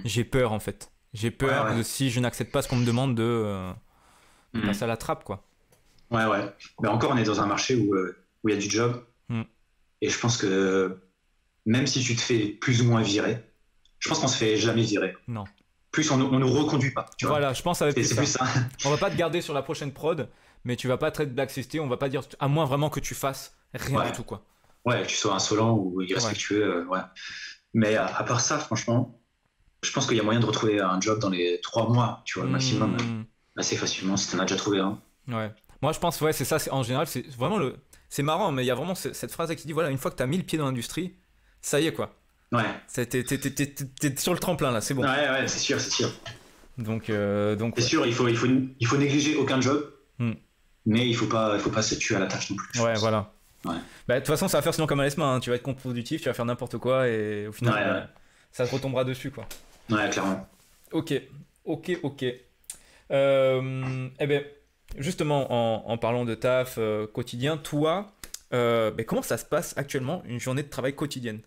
J'ai peur en fait. J'ai peur de si je n'accepte pas ce qu'on me demande de passer à la trappe, quoi. Ouais. Mais encore, on est dans un marché où il y a du job. Et je pense que même si tu te fais plus ou moins virer, je pense qu'on se fait jamais virer. Non. Plus on nous reconduit pas. Tu vois. Je pense avec c'est plus ça. On va pas te garder sur la prochaine prod, mais tu vas pas être blacklisté. On va pas dire à moins vraiment que tu fasses rien du tout, quoi. Ouais, que tu sois insolent ou irrespectueux. Mais à part ça, franchement. Je pense qu'il y a moyen de retrouver un job dans les 3 mois, tu vois, maximum, assez facilement, si tu en as déjà trouvé un. Ouais. Moi, je pense, c'est ça, en général, c'est vraiment c'est marrant, mais il y a vraiment cette phrase qui dit, voilà, une fois que tu as mis le pied dans l'industrie, ça y est, quoi. Ouais. T'es sur le tremplin, là, c'est bon. Ouais, c'est sûr. Donc c'est sûr, il faut négliger aucun job, mais il faut pas se tuer à la tâche non plus. Ouais, voilà. Ouais. Bah, de toute façon, ça va faire sinon comme à l'ESMA, hein. Tu vas être contre-productif, tu vas faire n'importe quoi et au final, ça te retombera dessus, quoi. Ouais, clairement. Ok. Eh ben, justement, en parlant de taf quotidien, toi, comment ça se passe actuellement une journée de travail quotidienne?